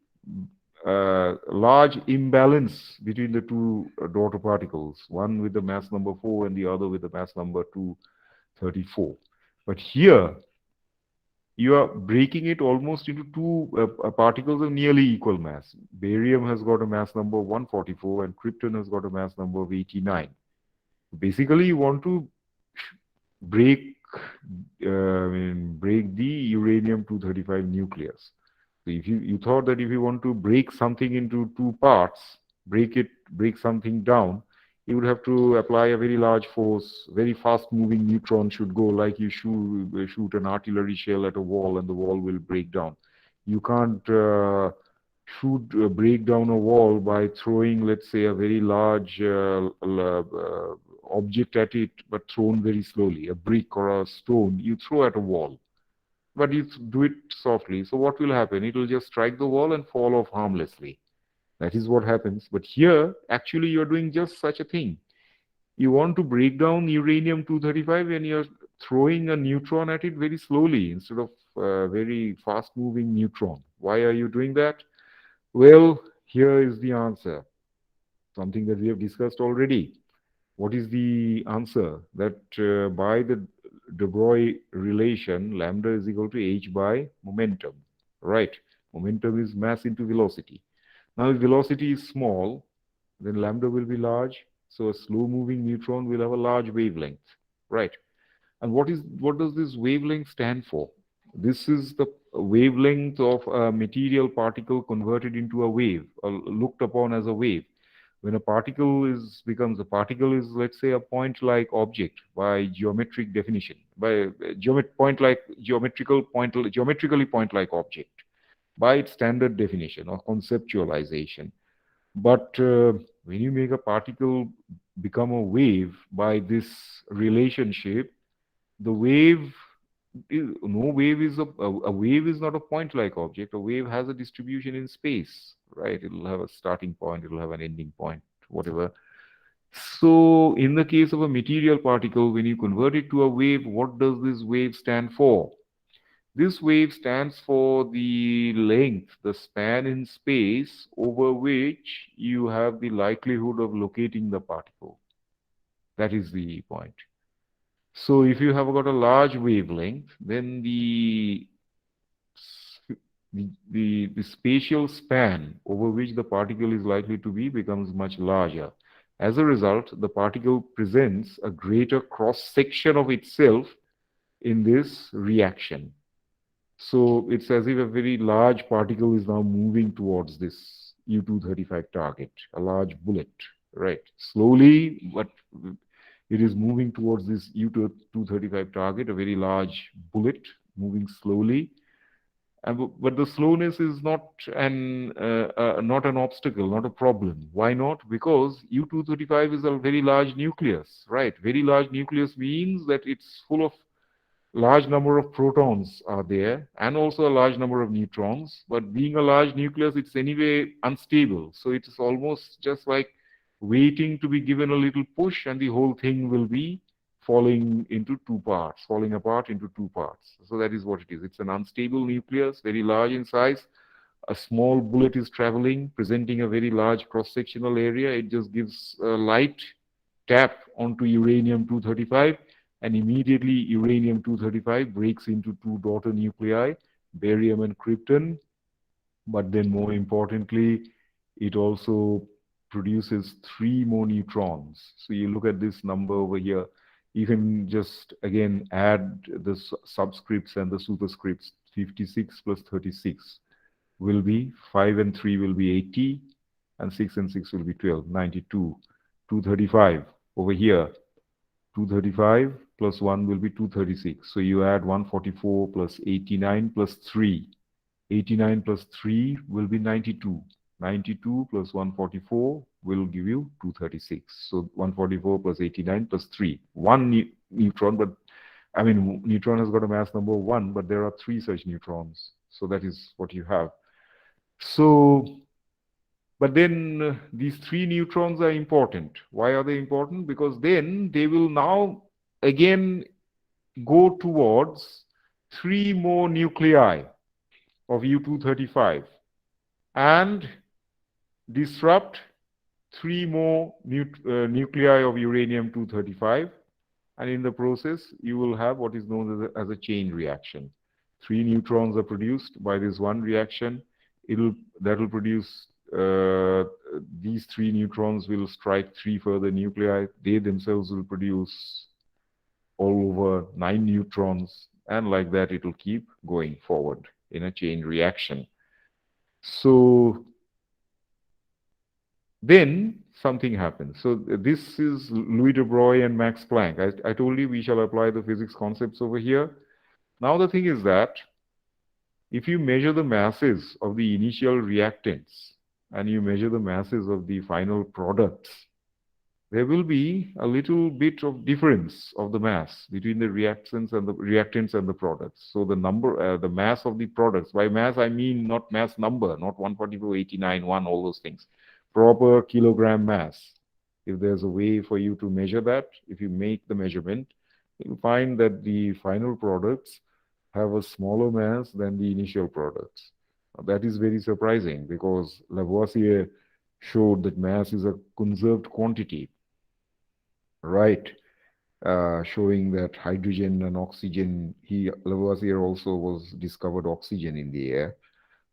large imbalance between the two daughter particles, one with the mass number 4 and the other with the mass number 234. But here, you are breaking it almost into two particles of nearly equal mass. Barium has got a mass number 144 and krypton has got a mass number of 89. Basically, you want to break break the uranium-235 nucleus. So if you thought that if you want to break something into two parts, break something down, you would have to apply a very large force. Very fast-moving neutron should go like you shoot an artillery shell at a wall, and the wall will break down. You can't break down a wall by throwing, let's say, a very large object at it, but thrown very slowly. A brick or a stone you throw at a wall, but you do it softly. So what will happen? It will just strike the wall and fall off harmlessly. That is what happens. But here, actually, you're doing just such a thing. You want to break down uranium-235 and you're throwing a neutron at it very slowly instead of a very fast-moving neutron. Why are you doing that? Well, here is the answer. Something that we have discussed already. What is the answer? That by the de Broglie relation, lambda is equal to h by momentum, right? Momentum is mass into velocity. Now, if velocity is small, then lambda will be large. So a slow-moving neutron will have a large wavelength, right? And what does this wavelength stand for? This is the wavelength of a material particle converted into a wave, looked upon as a wave. When a particle becomes a particle is, let's say, a point-like object by geometric definition, by geometrically point-like object by its standard definition or conceptualization. But when you make a particle become a wave by this relationship, the wave no wave is a wave is not a point-like object. A wave has a distribution in space, right? It'll have a starting point, it'll have an ending point, whatever. So in the case of a material particle, when you convert it to a wave, what does this wave stand for? This wave stands for the length, the span in space over which you have the likelihood of locating the particle. That is the point. So if you have got a large wavelength, then the spatial span over which the particle is likely to be becomes much larger. As a result, the particle presents a greater cross-section of itself in this reaction. So it's as if a very large particle is now moving towards this U-235 target, a large bullet, right? Slowly, but it is moving towards this U-235 target, a very large bullet moving slowly. But the slowness is not an obstacle, not a problem. Why not? Because U-235 is a very large nucleus, right? Very large nucleus means that it's full of large number of protons are there and also a large number of neutrons. But being a large nucleus, it's anyway unstable. So it's almost just like waiting to be given a little push and the whole thing will be falling into two parts, falling apart into two parts. So that is what it is. It's an unstable nucleus, very large in size. A small bullet is traveling, presenting a very large cross-sectional area. It just gives a light tap onto uranium-235, and immediately uranium-235 breaks into two daughter nuclei, barium and krypton, But then more importantly, it also produces 3 more neutrons. So you look at this number over here, you can just again add the subscripts and the superscripts. 56 plus 36 will be 5 and 3 will be 80, and 6 and 6 will be 12, 92. 235 over here, 235 plus 1 will be 236. So you add 144 plus 89 plus 3. 89 plus 3 will be 92. 92 plus 144 will give you 236. So 144 plus 89 plus 3. One neutron, but I mean, neutron has got a mass number of 1, but there are 3 such neutrons. So that is what you have. So, but then these 3 neutrons are important. Why are they important? Because then they will now again go towards 3 more nuclei of U-235 and disrupt 3 more nuclei of uranium-235, and in the process you will have what is known as a chain reaction. 3 neutrons are produced by this one reaction. That will produce these 3 neutrons will strike 3 further nuclei. They themselves will produce all over 9 neutrons, and like that it will keep going forward in a chain reaction. So then something happens. So this is Louis de Broglie and Max Planck. I told you we shall apply the physics concepts over here. Now the thing is that if you measure the masses of the initial reactants and you measure the masses of the final products, there will be a little bit of difference of the mass between the reactants and the products. So the number, the mass of the products, by mass I mean not mass number, not 144, 89, 1, all those things. Proper kilogram mass. If there's a way for you to measure that, if you make the measurement, you'll find that the final products have a smaller mass than the initial products. That is very surprising because Lavoisier showed that mass is a conserved quantity, right? Showing that hydrogen and oxygen, Lavoisier also was discovered oxygen in the air.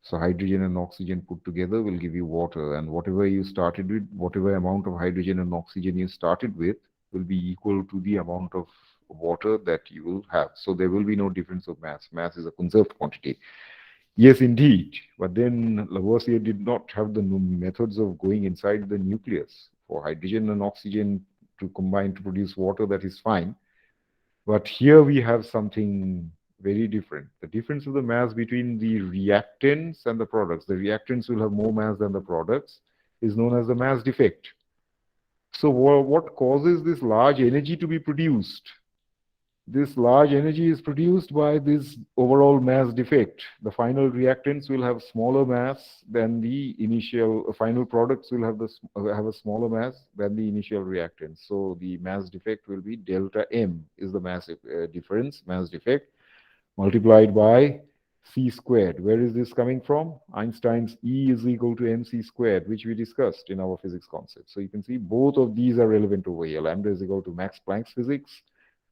So hydrogen and oxygen put together will give you water, and whatever you started with, whatever amount of hydrogen and oxygen you started with will be equal to the amount of water that you will have. So there will be no difference of mass. Mass is a conserved quantity. Yes, indeed. But then Lavoisier did not have the methods of going inside the nucleus. For hydrogen and oxygen to combine to produce water, that is fine. But here we have something very different. The difference of the mass between the reactants and the products. The reactants will have more mass than the products, is known as the mass defect. So what causes this large energy to be produced? This large energy is produced by this overall mass defect. The final reactants will have smaller mass than the initial, final products will have have a smaller mass than the initial reactants. So the mass defect will be delta M is the mass difference, mass defect, multiplied by c squared. Where is this coming from? Einstein's E is equal to mc squared, which we discussed in our physics concept. So you can see both of these are relevant over here. Lambda is equal to Max Planck's physics,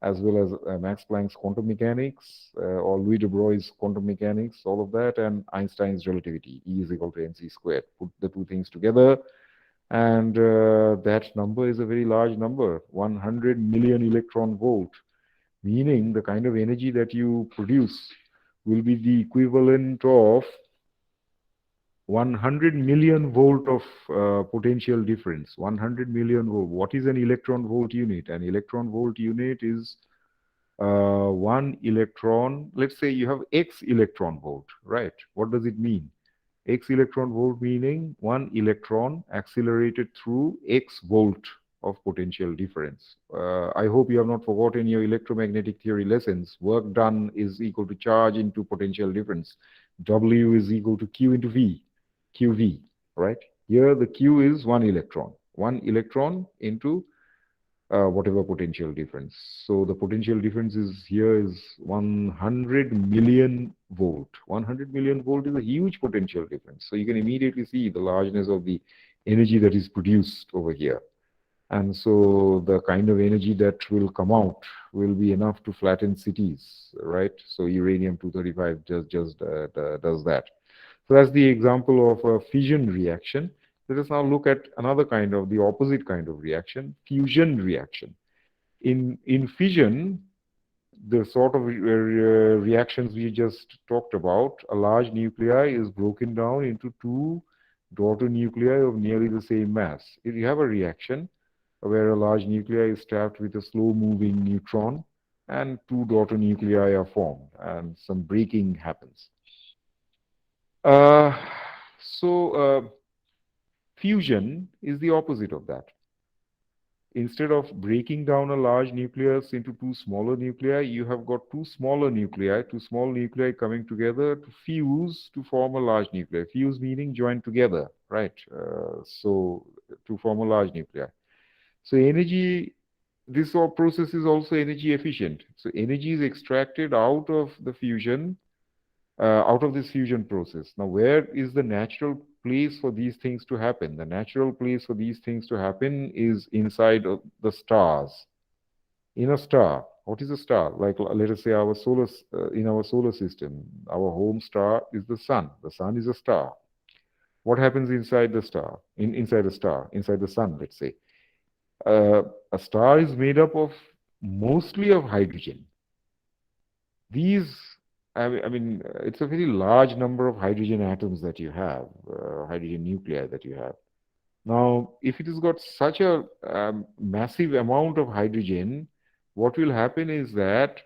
as well as Max Planck's quantum mechanics, or Louis de Broglie's quantum mechanics, all of that, and Einstein's relativity, E is equal to mc squared. Put the two things together, and that number is a very large number, 100 million electron volt, meaning the kind of energy that you produce will be the equivalent of 100 million volt of potential difference. 100 million volt. What is an electron volt unit? An electron volt unit is 1 electron. Let's say you have X electron volt, right? What does it mean? X electron volt meaning 1 electron accelerated through X volt of potential difference. I hope you have not forgotten your electromagnetic theory lessons. Work done is equal to charge into potential difference. W is equal to Q into V. QV, right? Here the Q is 1 electron. 1 electron into whatever potential difference. So the potential difference is here is 100 million volt. 100 million volt is a huge potential difference. So you can immediately see the largeness of the energy that is produced over here. And so the kind of energy that will come out will be enough to flatten cities, right? So uranium-235 just does that. So that's the example of a fission reaction. Let us now look at another kind of the opposite kind of reaction, fusion reaction. In fission, the sort of reactions we just talked about, a large nuclei is broken down into two daughter nuclei of nearly the same mass. If you have a reaction where a large nuclei is trapped with a slow-moving neutron, and two daughter nuclei are formed, and some breaking happens. Uh, so, fusion is the opposite of that. Instead of breaking down a large nucleus into two smaller nuclei, you have got two smaller nuclei, two small nuclei coming together to fuse to form a large nuclei. Fuse meaning join together, right? So to form a large nuclei. So energy, this process is also energy efficient. So energy is extracted out of the fusion, out of this fusion process. Now, where is the natural place for these things to happen? The natural place for these things to happen is inside of the stars. In a star, what is a star? Like, let us say our in our solar system, our home star is the sun. The sun is a star. What happens inside the star? Inside the star, inside the sun, let's say. Uh, a star is made up of mostly of hydrogen. These, it's a very large number of hydrogen atoms that you have, hydrogen nuclei that you have. Now, if it has got such a massive amount of hydrogen, what will happen is that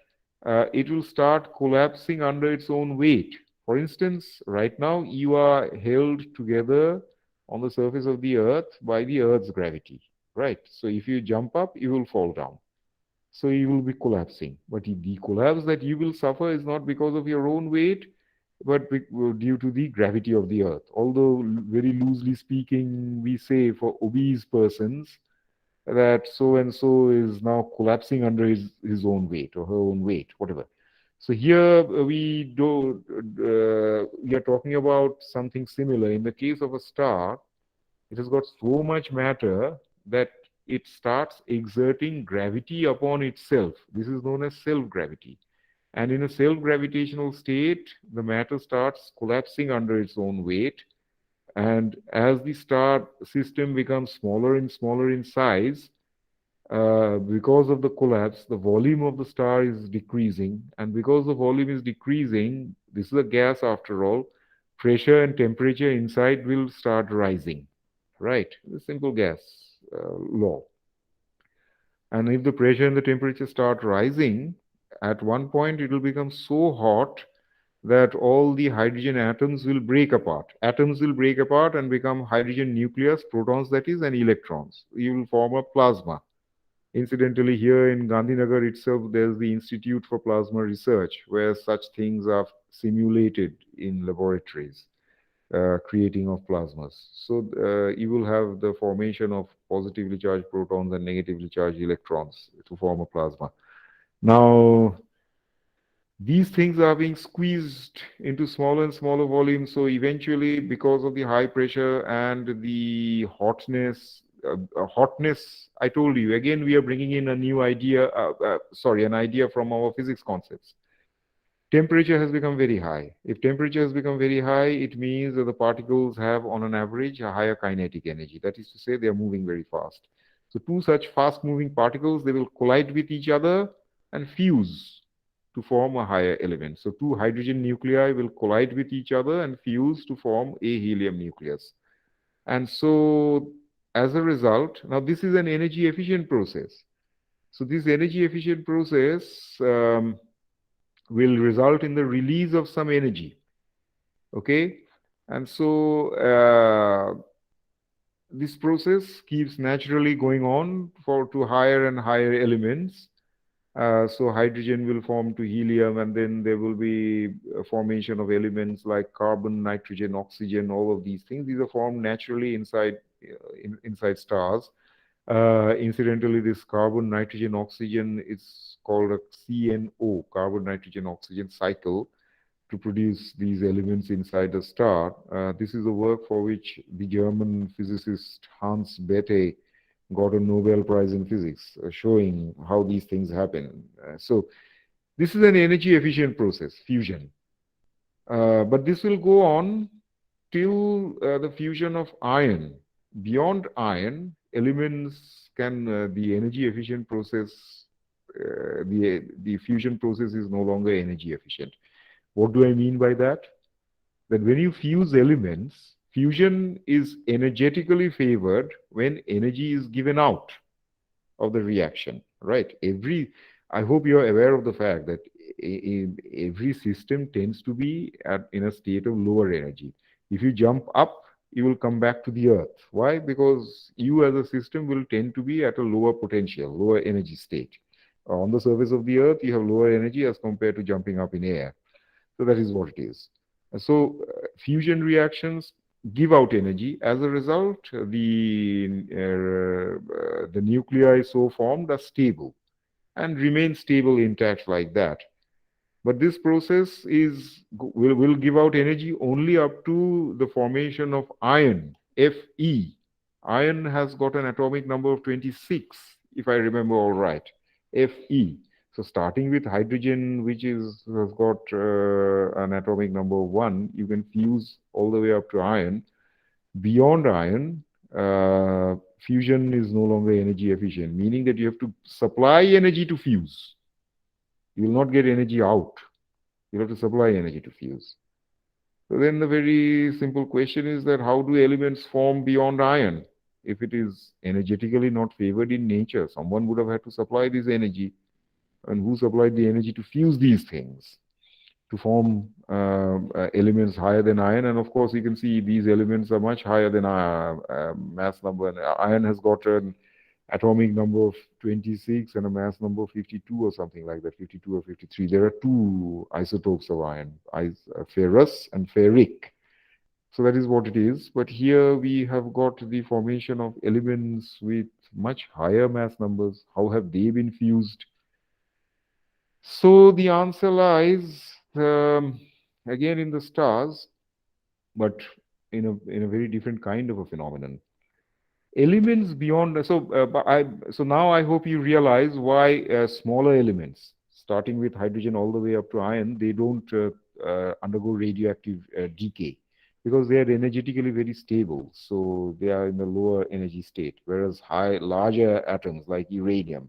it will start collapsing under its own weight. For instance, right now you are held together on the surface of the Earth by the Earth's gravity, right? So if you jump up, you will fall down. So you will be collapsing. But the collapse that you will suffer is not because of your own weight, but due to the gravity of the earth. Although, very loosely speaking, we say for obese persons that so and so is now collapsing under his own weight or her own weight, whatever. So here we are talking about something similar. In the case of a star, it has got so much matter that it starts exerting gravity upon itself. This is known as self-gravity. And in a self-gravitational state, the matter starts collapsing under its own weight. And as the star system becomes smaller and smaller in size, because of the collapse, the volume of the star is decreasing. And because the volume is decreasing, this is a gas after all, pressure and temperature inside will start rising. Right? The simple gas law. And if the pressure and the temperature start rising, at one point it will become so hot that all the hydrogen atoms will break apart. Atoms will break apart and become hydrogen nucleus, protons that is, and electrons. You will form a plasma. Incidentally, here in Gandhinagar itself, there's the Institute for Plasma Research, where such things are simulated in laboratories, creating of plasmas. So you will have the formation of positively charged protons and negatively charged electrons to form a plasma. Now, these things are being squeezed into smaller and smaller volumes. So eventually, because of the high pressure and the hotness, I told you, again, we are bringing in a new idea, an idea from our physics concepts. Temperature has become very high. If temperature has become very high, it means that the particles have, on an average, a higher kinetic energy. That is to say, they are moving very fast. So two such fast-moving particles, they will collide with each other and fuse to form a higher element. So two hydrogen nuclei will collide with each other and fuse to form a helium nucleus. And so, as a result, now this is an energy efficient process. So this energy efficient process will result in the release of some energy. Okay? And so this process keeps naturally going on to higher and higher elements. So hydrogen will form to helium, and then there will be a formation of elements like carbon, nitrogen, oxygen, all of these things. These are formed naturally inside stars. Incidentally, this carbon, nitrogen, oxygen is called a CNO, carbon, nitrogen, oxygen cycle, to produce these elements inside a star. This is a work for which the German physicist Hans Bethe got a Nobel Prize in Physics, showing how these things happen. So this is an energy efficient process, fusion. But this will go on till the fusion of iron. Beyond iron, elements can the energy efficient process. The fusion process is no longer energy efficient. What do I mean by that? That when you fuse elements, fusion is energetically favored when energy is given out of the reaction, right? I hope you're aware of the fact that every system tends to be in a state of lower energy. If you jump up, you will come back to the earth. Why? Because you as a system will tend to be at a lower potential, lower energy state. On the surface of the earth, you have lower energy as compared to jumping up in air. So that is what it is. So fusion reactions give out energy. As a result, the nuclei so formed are stable and remain stable intact like that. But this process will give out energy only up to the formation of iron, Fe. Iron has got an atomic number of 26, if I remember all right, Fe. So starting with hydrogen, which has got an atomic number of 1, you can fuse all the way up to iron. Beyond iron, fusion is no longer energy efficient, meaning that you have to supply energy to fuse. You will not get energy out. You have to supply energy to fuse. So then the very simple question is that how do elements form beyond iron? If it is energetically not favored in nature, someone would have had to supply this energy. And who supplied the energy to fuse these things, to form elements higher than iron? And of course, you can see these elements are much higher than mass number. And iron has got an atomic number of 26 and a mass number of 52 or something like that, 52 or 53. There are two isotopes of iron, ferrous and ferric. So that is what it is. But here we have got the formation of elements with much higher mass numbers. How have they been fused? So the answer lies again in the stars, but in a very different kind of a phenomenon. Elements beyond. So now I hope you realize why smaller elements, starting with hydrogen all the way up to iron, they don't undergo radioactive decay because they are energetically very stable. So they are in the lower energy state, whereas larger atoms like uranium,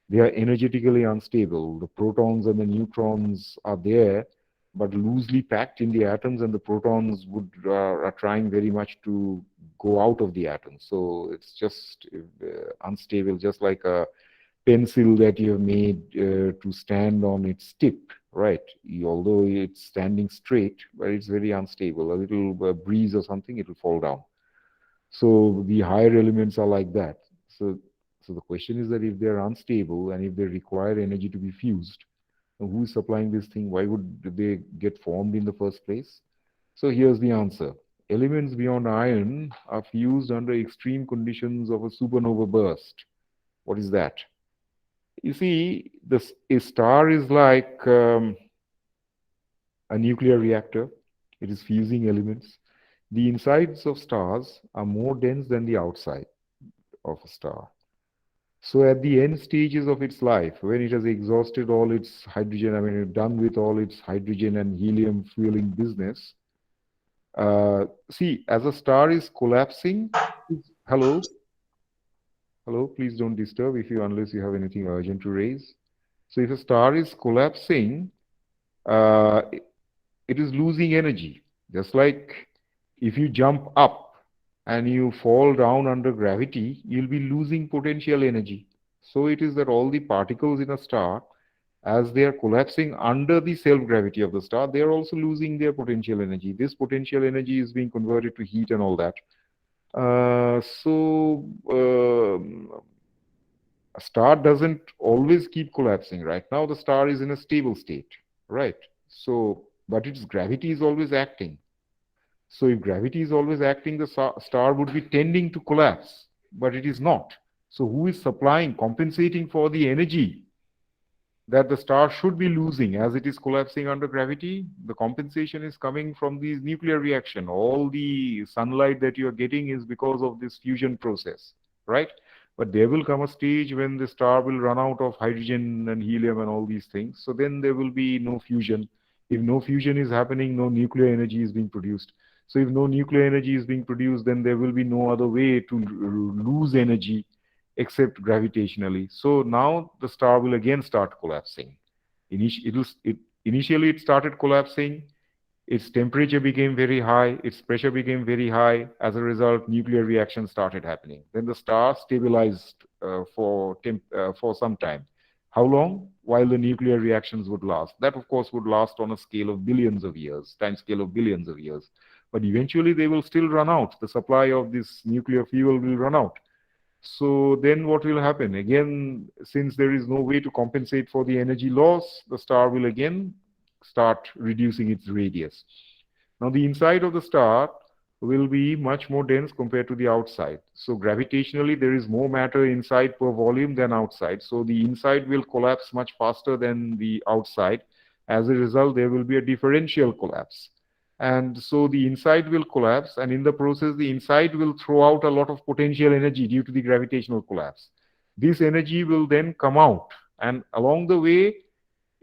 they are energetically unstable. The protons and the neutrons are there, but loosely packed in the atoms, and the protons are trying very much to go out of the atom. So it's just unstable, just like a pencil that you have made to stand on its tip, right? Although it's standing straight, but it's very unstable. A little breeze or something, it will fall down. So the higher elements are like that. So the question is that if they're unstable and if they require energy to be fused, who is supplying this thing? Why would they get formed in the first place? So here's the answer. Elements beyond iron are fused under extreme conditions of a supernova burst. What is that? You see, a star is like a nuclear reactor. It is fusing elements. The insides of stars are more dense than the outside of a star. So at the end stages of its life, when it has exhausted all its hydrogen, done with all its hydrogen and helium fueling business, see, as a star is collapsing, hello, hello, please don't disturb unless you have anything urgent to raise. So if a star is collapsing, uh, it is losing energy. Just like if you jump up and you fall down under gravity, you'll be losing potential energy. So it is that all the particles in a star, as they are collapsing under the self-gravity of the star, they are also losing their potential energy. This potential energy is being converted to heat and all that. A star doesn't always keep collapsing. Right now, the star is in a stable state, right? So, but its gravity is always acting. So if gravity is always acting, the star would be tending to collapse, but it is not. So who is supplying, compensating for the energy that the star should be losing as it is collapsing under gravity? The compensation is coming from the nuclear reaction. All the sunlight that you are getting is because of this fusion process, right? But there will come a stage when the star will run out of hydrogen and helium and all these things. So then there will be no fusion. If no fusion is happening, no nuclear energy is being produced. So if no nuclear energy is being produced, then there will be no other way to lose energy except gravitationally. So now the star will again start collapsing. Initially, it started collapsing. Its temperature became very high, its pressure became very high. As a result, nuclear reactions started happening. Then the star stabilized for some time. How long? While the nuclear reactions would last. That, of course, would last on a scale of billions of years, time scale of billions of years. But eventually, they will still run out. The supply of this nuclear fuel will run out. So then what will happen? Again, since there is no way to compensate for the energy loss, the star will again start reducing its radius. Now, the inside of the star will be much more dense compared to the outside. So gravitationally, there is more matter inside per volume than outside. So the inside will collapse much faster than the outside. As a result, there will be a differential collapse. And so the inside will collapse, and in the process, the inside will throw out a lot of potential energy due to the gravitational collapse. This energy will then come out, and along the way,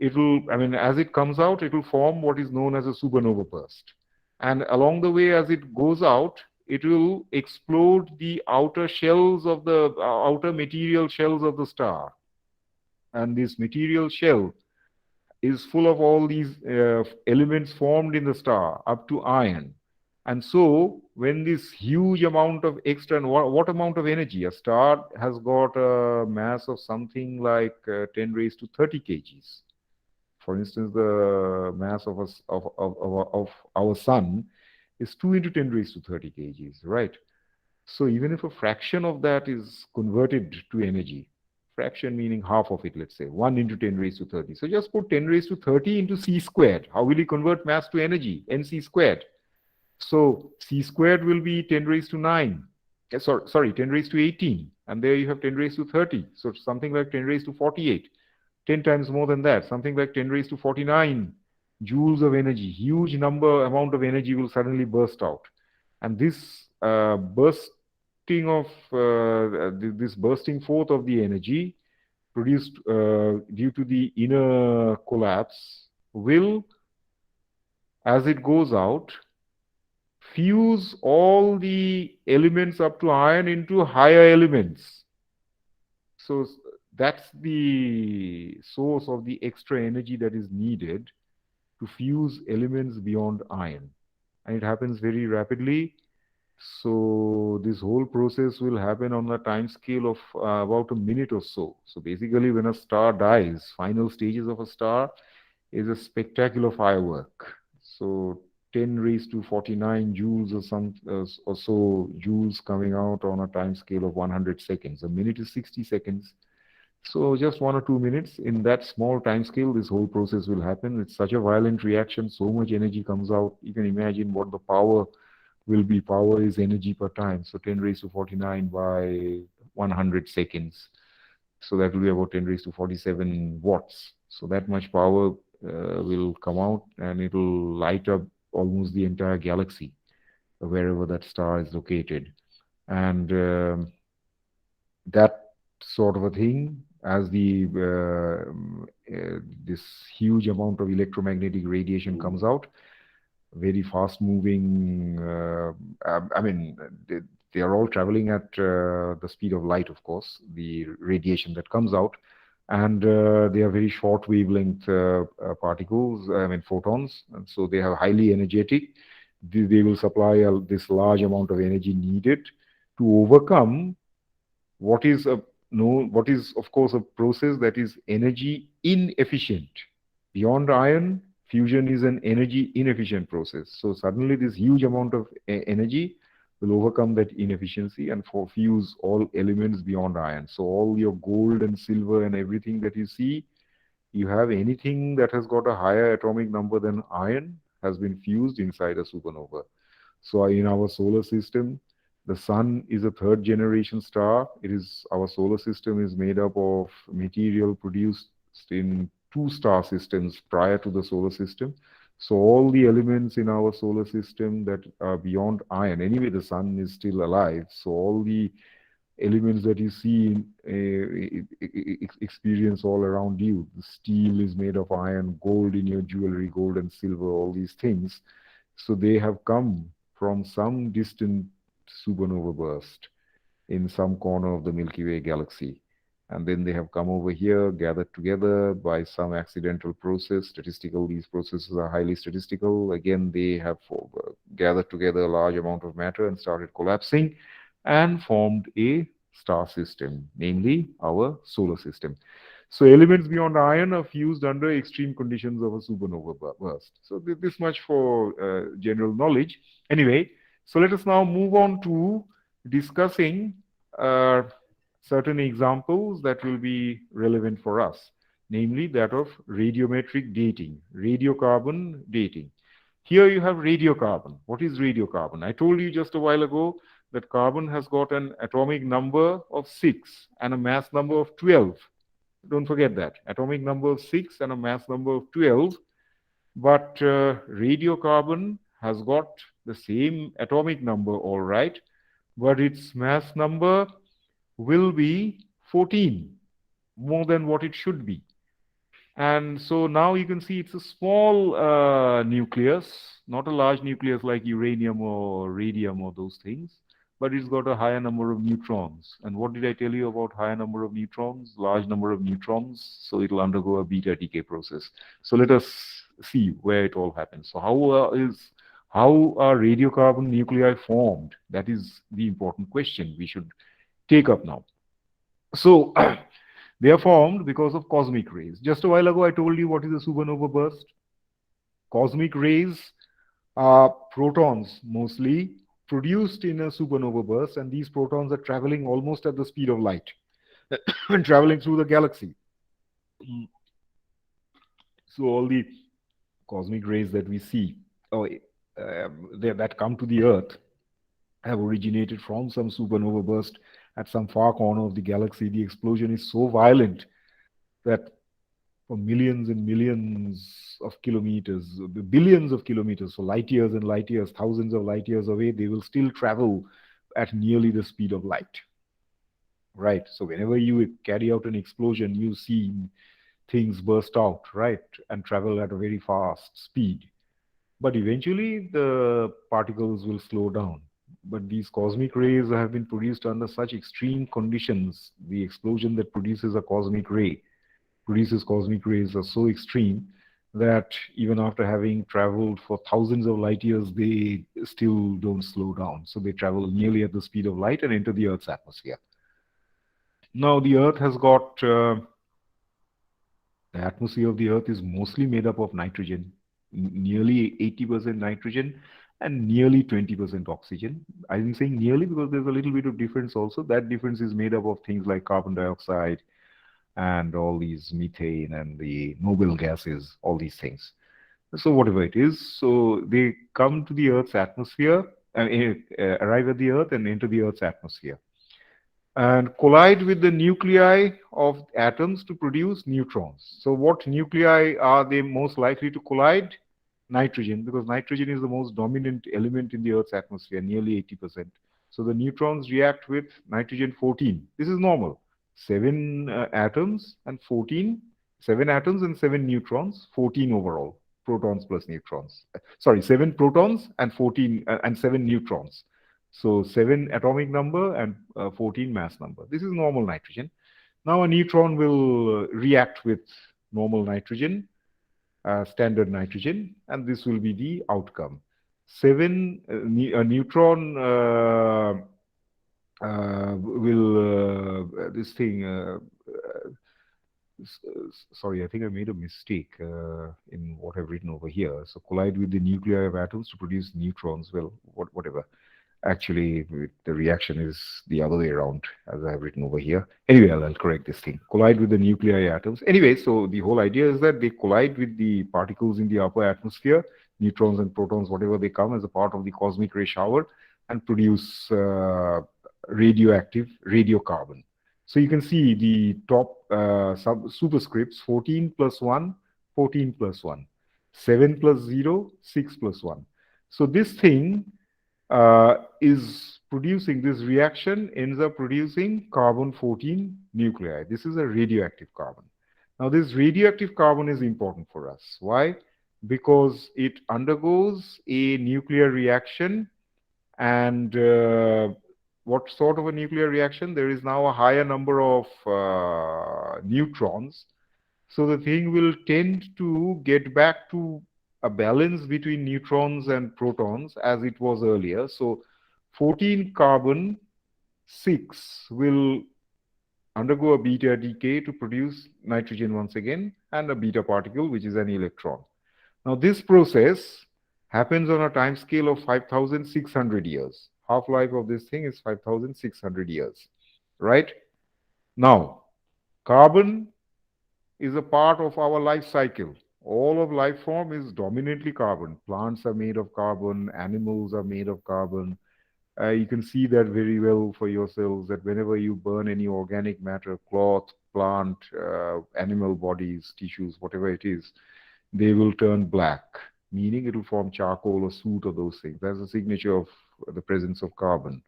as it comes out, it will form what is known as a supernova burst. And along the way, as it goes out, it will explode the outer shells of the outer material shells of the star. And this material shell is full of all these elements formed in the star up to iron. And so, when this huge amount of extra, and what amount of energy? A star has got a mass of something like 10 raised to 30 kgs. For instance, the mass of, us, of our sun is 2 into 10 raised to 30 kgs, right? So even if a fraction of that is converted to energy, fraction meaning half of it, let's say, 1 into 10 raised to 30. So just put 10 raised to 30 into c squared. How will you convert mass to energy? Nc squared. So c squared will be 10 raised to 9. Sorry, 10 raised to 18. And there you have 10 raised to 30. So something like 10 raised to 48. 10 times more than that, something like 10 raised to 49 joules of energy. Huge amount of energy will suddenly burst out. And this this bursting forth of the energy produced due to the inner collapse will, as it goes out, fuse all the elements up to iron into higher elements. So that's the source of the extra energy that is needed to fuse elements beyond iron. And it happens very rapidly. So this whole process will happen on a time scale of about a minute or so. So basically, when a star dies, final stages of a star is a spectacular firework. So 10 raised to 49 joules or so joules coming out on a time scale of 100 seconds. A minute is 60 seconds. So just 1 or 2 minutes in that small time scale, this whole process will happen. It's such a violent reaction. So much energy comes out. You can imagine what the power will be. Power is energy per time. So 10 raised to 49 by 100 seconds. So that will be about 10 raised to 47 watts. So that much power will come out, and it will light up almost the entire galaxy, wherever that star is located. And that sort of a thing, as this huge amount of electromagnetic radiation comes out, very fast moving. They are all traveling at the speed of light, of course, the radiation that comes out. And they are very short wavelength particles, photons. And so they are highly energetic. They will supply this large amount of energy needed to overcome what is of course a process that is energy inefficient. Beyond iron, fusion is an energy inefficient process. So suddenly this huge amount of energy will overcome that inefficiency and fuse all elements beyond iron. So all your gold and silver and everything that you see, you have anything that has got a higher atomic number than iron has been fused inside a supernova. So in our solar system, the sun is a third generation star. Our solar system is made up of material produced in two star systems prior to the solar system. So all the elements in our solar system that are beyond iron, anyway, the sun is still alive. So all the elements that you see experience all around you. The steel is made of iron, gold in your jewelry, gold and silver, all these things. So they have come from some distant supernova burst in some corner of the Milky Way galaxy. And then they have come over here, gathered together by some accidental process, statistical. These processes are highly statistical. Again, they have gathered together a large amount of matter and started collapsing and formed a star system, namely our solar system. So elements beyond iron are fused under extreme conditions of a supernova burst. So this much for general knowledge. Anyway, so let us now move on to discussing uh, certain examples that will be relevant for us, namely that of radiometric dating, radiocarbon dating. Here you have radiocarbon. What is radiocarbon? I told you just a while ago that carbon has got an atomic number of 6 and a mass number of 12. Don't forget that. Atomic number of 6 and a mass number of 12. But radiocarbon has got the same atomic number, all right, but its mass number will be 14, more than what it should be. And so now you can see it's a small nucleus, not a large nucleus like uranium or radium or those things, but it's got a higher number of neutrons. And what did I tell you about higher number of neutrons? Large number of neutrons, so it'll undergo a beta decay process. So let us see where it all happens. So how are radiocarbon nuclei formed? That is the important question we should take up now. So they are formed because of cosmic rays. Just a while ago, I told you what is a supernova burst. Cosmic rays are protons mostly produced in a supernova burst, and these protons are traveling almost at the speed of light and traveling through the galaxy. So all the cosmic rays that we see, that come to the Earth, have originated from some supernova burst at some far corner of the galaxy. The explosion is so violent that for millions and millions of kilometers, billions of kilometers, so light years and light years, thousands of light years away, they will still travel at nearly the speed of light. Right? So whenever you carry out an explosion, you see things burst out, right, and travel at a very fast speed. But eventually, the particles will slow down. But these cosmic rays have been produced under such extreme conditions. The explosion that produces a cosmic ray produces cosmic rays are so extreme that even after having traveled for thousands of light years, they still don't slow down. So they travel nearly at the speed of light and enter the Earth's atmosphere. Now, the Earth has got the atmosphere of the Earth is mostly made up of nitrogen, nearly 80% nitrogen and nearly 20% oxygen. I'm saying nearly because there's a little bit of difference also. That difference is made up of things like carbon dioxide and all these methane and the noble gases, all these things. So whatever it is, so they come to the Earth's atmosphere, arrive at the Earth and enter the Earth's atmosphere, and collide with the nuclei of atoms to produce neutrons. So what nuclei are they most likely to collide? Nitrogen, because nitrogen is the most dominant element in the Earth's atmosphere, nearly 80%. So the neutrons react with nitrogen 14. This is normal. Seven atoms and 14, 7 atoms and 7 neutrons, 14 overall, protons plus neutrons. Sorry, 7 protons and 14 and 7 neutrons. So 7 atomic number and 14 mass number. This is normal nitrogen. Now a neutron will react with normal nitrogen, standard nitrogen, and this will be the outcome. A neutron will this thing. Sorry, I think I made a mistake in what I've written over here. So collide with the nuclei of atoms to produce neutrons. Well, whatever. Actually, the reaction is the other way around, as I have written over here. Anyway, I'll correct this thing. Collide with the nuclei atoms. Anyway, so the whole idea is that they collide with the particles in the upper atmosphere, neutrons and protons, whatever they come as a part of the cosmic ray shower, and produce radioactive radiocarbon. So you can see the top superscripts 14 plus 1, 14 plus 1, 7 plus 0, 6 plus 1. So this thing is producing, this reaction ends up producing carbon 14 nuclei. This is a radioactive carbon. Now this radioactive carbon is important for us. Why? Because it undergoes a nuclear reaction And what sort of a nuclear reaction? There is now a higher number of neutrons. So the thing will tend to get back to a balance between neutrons and protons as it was earlier. So 14 carbon 6 will undergo a beta decay to produce nitrogen once again and a beta particle, which is an electron. Now, this process happens on a time scale of 5,600 years. Half-life of this thing is 5,600 years, right? Now, carbon is a part of our life cycle. All of life form is dominantly carbon. Plants are made of carbon, animals are made of carbon. You can see that very well for yourselves that whenever you burn any organic matter, cloth, plant, animal bodies, tissues, whatever it is, they will turn black, meaning it will form charcoal or soot or those things. That's a signature of the presence of carbon.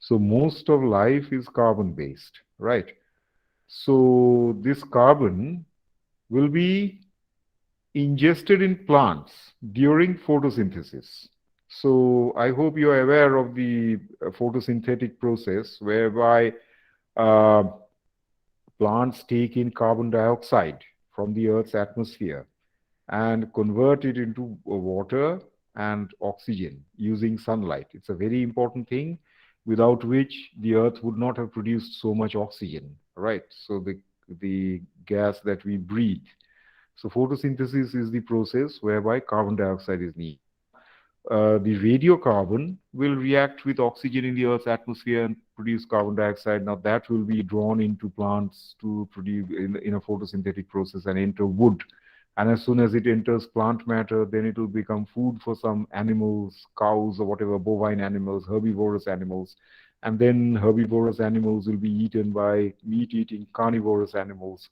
So most of life is carbon based, right? So this carbon will be ingested in plants during photosynthesis. So I hope you are aware of the photosynthetic process whereby uh, plants take in carbon dioxide from the Earth's atmosphere and convert it into water and oxygen using sunlight. It's a very important thing without which the Earth would not have produced so much oxygen, right? So the gas that we breathe. So photosynthesis is the process whereby carbon dioxide is needed. Now, the radiocarbon will react with oxygen in the Earth's atmosphere and produce carbon dioxide. Now that will be drawn into plants to produce in a photosynthetic process and enter wood. And as soon as it enters plant matter, then it will become food for some animals, cows or whatever, bovine animals, herbivorous animals. And then herbivorous animals will be eaten by meat-eating carnivorous animals.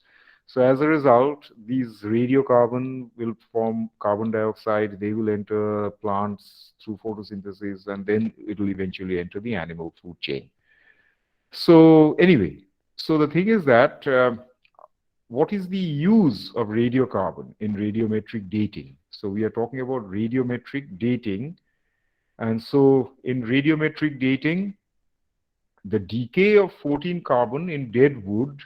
So as a result, these radiocarbon will form carbon dioxide. They will enter plants through photosynthesis, and then it will eventually enter the animal food chain. So anyway, so the thing is that what is the use of radiocarbon in radiometric dating? So we are talking about radiometric dating. And so in radiometric dating, the decay of 14 carbon in dead wood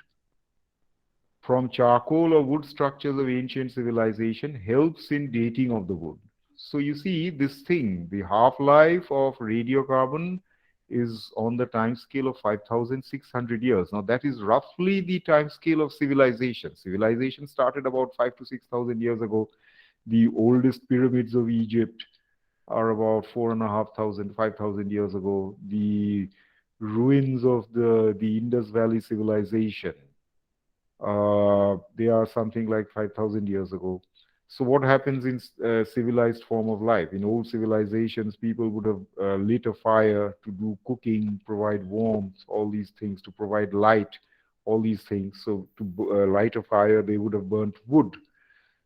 from charcoal or wood structures of ancient civilization helps in dating of the wood. So you see this thing, the half-life of radiocarbon is on the time scale of 5,600 years. Now that is roughly the time scale of civilization. Civilization started about 5 to 6,000 years ago. The oldest pyramids of Egypt are about 4,500, 5,000 years ago. The ruins of the Indus Valley civilization, they are something like 5,000 years ago. So what happens in civilized form of life? In old civilizations, people would have lit a fire to do cooking, provide warmth, all these things, to provide light, all these things. So to light a fire, they would have burnt wood.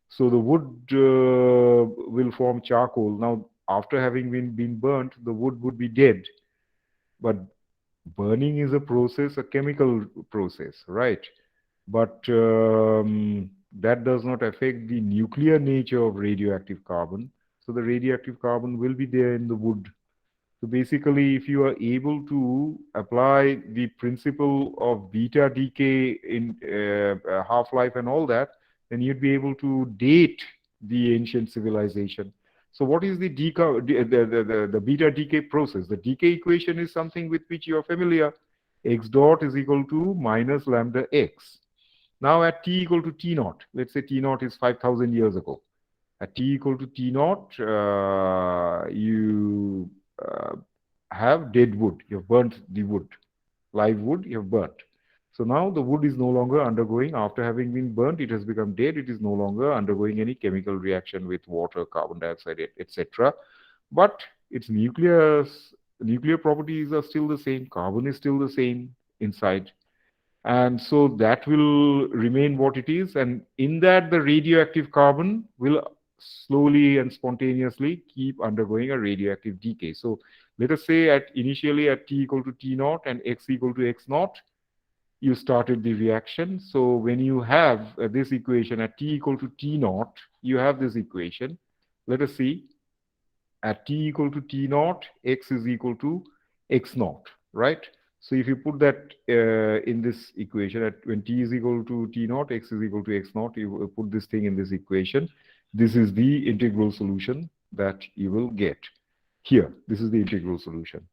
So the wood will form charcoal. Now, after having been burnt, the wood would be dead. But burning is a process, a chemical process, right? But that does not affect the nuclear nature of radioactive carbon. So the radioactive carbon will be there in the wood. So basically, if you are able to apply the principle of beta decay in half-life and all that, then you'd be able to date the ancient civilization. So what is the, the beta decay process? The decay equation is something with which you are familiar. X dot is equal to minus lambda x. Now at t equal to t naught, let's say t naught is 5,000 years ago. At t equal to t naught, you have dead wood. You've burnt the wood. Live wood, you've burnt. So now the wood is no longer undergoing, after having been burnt, it has become dead. It is no longer undergoing any chemical reaction with water, carbon dioxide, etc. But its nuclear properties are still the same. Carbon is still the same inside. And so that will remain what it is. And in that, the radioactive carbon will slowly and spontaneously keep undergoing a radioactive decay. So let us say initially at t equal to t naught and x equal to x naught, you started the reaction. So when you have this equation at t equal to t naught, you have this equation. Let us see. at t equal to t naught, x is equal to x naught, right? So if you put that in this equation, at when t is equal to t naught, x is equal to x naught, you put this thing in this equation. This is the integral solution that you will get. Here, this is the integral solution.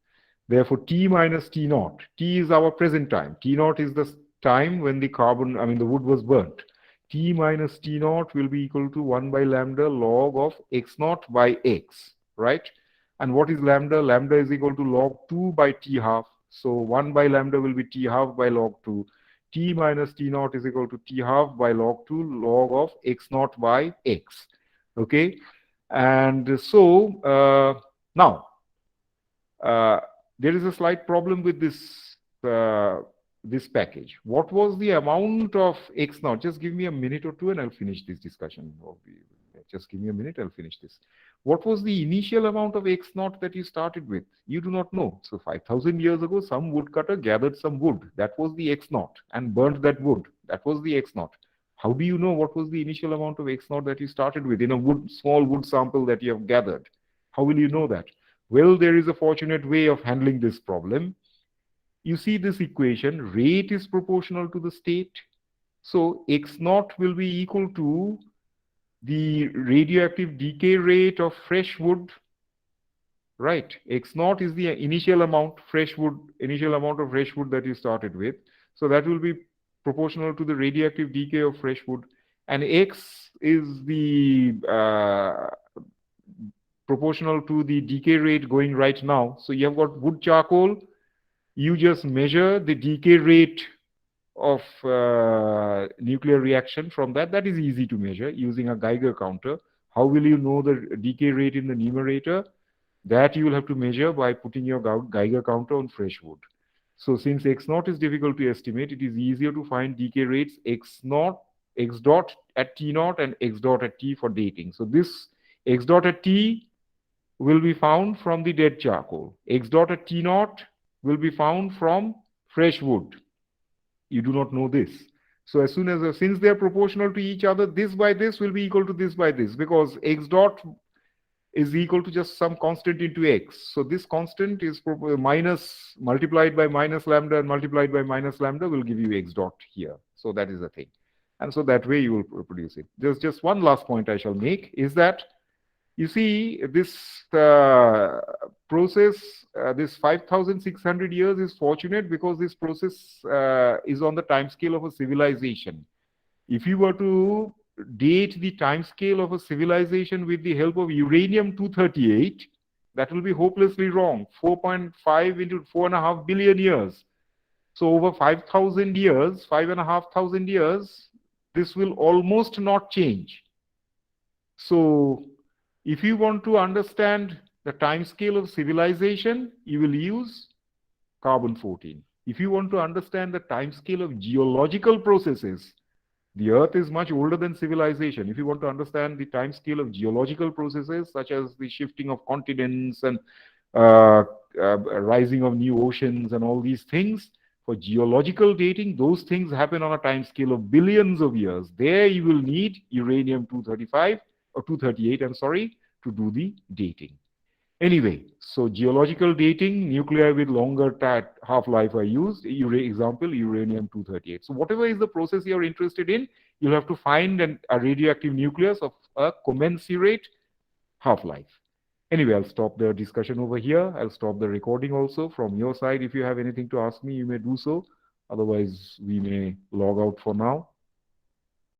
Therefore, t minus t naught, t is our present time. T naught is the time when the the wood was burnt. T minus T naught will be equal to 1 by lambda log of x naught by x, right? And what is lambda? Lambda is equal to log 2 by T half. So 1 by lambda will be T half by log 2. T minus T naught is equal to T half by log 2 log of x naught by x. Okay? And so now, uh, there is a slight problem with this package. What was the amount of x naught? Just give me a minute or two and I'll finish this discussion. Just give me a minute, I'll finish this. What was the initial amount of x naught that you started with? You do not know. So 5,000 years ago, some woodcutter gathered some wood. That was the x naught and burnt that wood. That was the x naught. How do you know what was the initial amount of x naught that you started with in a small wood sample that you have gathered? How will you know that? Well, there is a fortunate way of handling this problem. You see this equation, rate is proportional to the state. So x naught will be equal to the radioactive decay rate of fresh wood, right? X naught is the initial amount of fresh wood that you started with. So that will be proportional to the radioactive decay of fresh wood. And x is the proportional to the decay rate going right now. So you have got wood charcoal. You just measure the decay rate of nuclear reaction from that. That is easy to measure using a Geiger counter. How will you know the decay rate in the numerator? That you will have to measure by putting your Geiger counter on fresh wood. So since x naught is difficult to estimate, it is easier to find decay rates x naught, x dot at t naught and x dot at t for dating. So this x dot at t will be found from the dead charcoal. X dot at T naught will be found from fresh wood. You do not know this. So as soon as, since they are proportional to each other, this by this will be equal to this by this, because x dot is equal to just some constant into x. So this constant is minus multiplied by minus lambda and multiplied by minus lambda will give you x dot here. So that is the thing. And so that way you will produce it. There's just one last point I shall make is that you see, this process, this 5,600 years is fortunate because this process is on the time scale of a civilization. If you were to date the time scale of a civilization with the help of uranium-238, that will be hopelessly wrong. 4.5 into 4.5 billion years. So over 5,000 years, 5,500 years, this will almost not change. So if you want to understand the time scale of civilization, you will use carbon-14. If you want to understand the time scale of geological processes, the Earth is much older than civilization. If you want to understand the time scale of geological processes, such as the shifting of continents and rising of new oceans and all these things, for geological dating, those things happen on a time scale of billions of years. There you will need uranium-235 or 238, I'm sorry, to do the dating. Anyway, so geological dating, nuclei with longer half-life are used. Example, uranium-238. So whatever is the process you're interested in, you'll have to find a radioactive nucleus of a commensurate half-life. Anyway, I'll stop the discussion over here. I'll stop the recording also. From your side, if you have anything to ask me, you may do so. Otherwise, we may log out for now.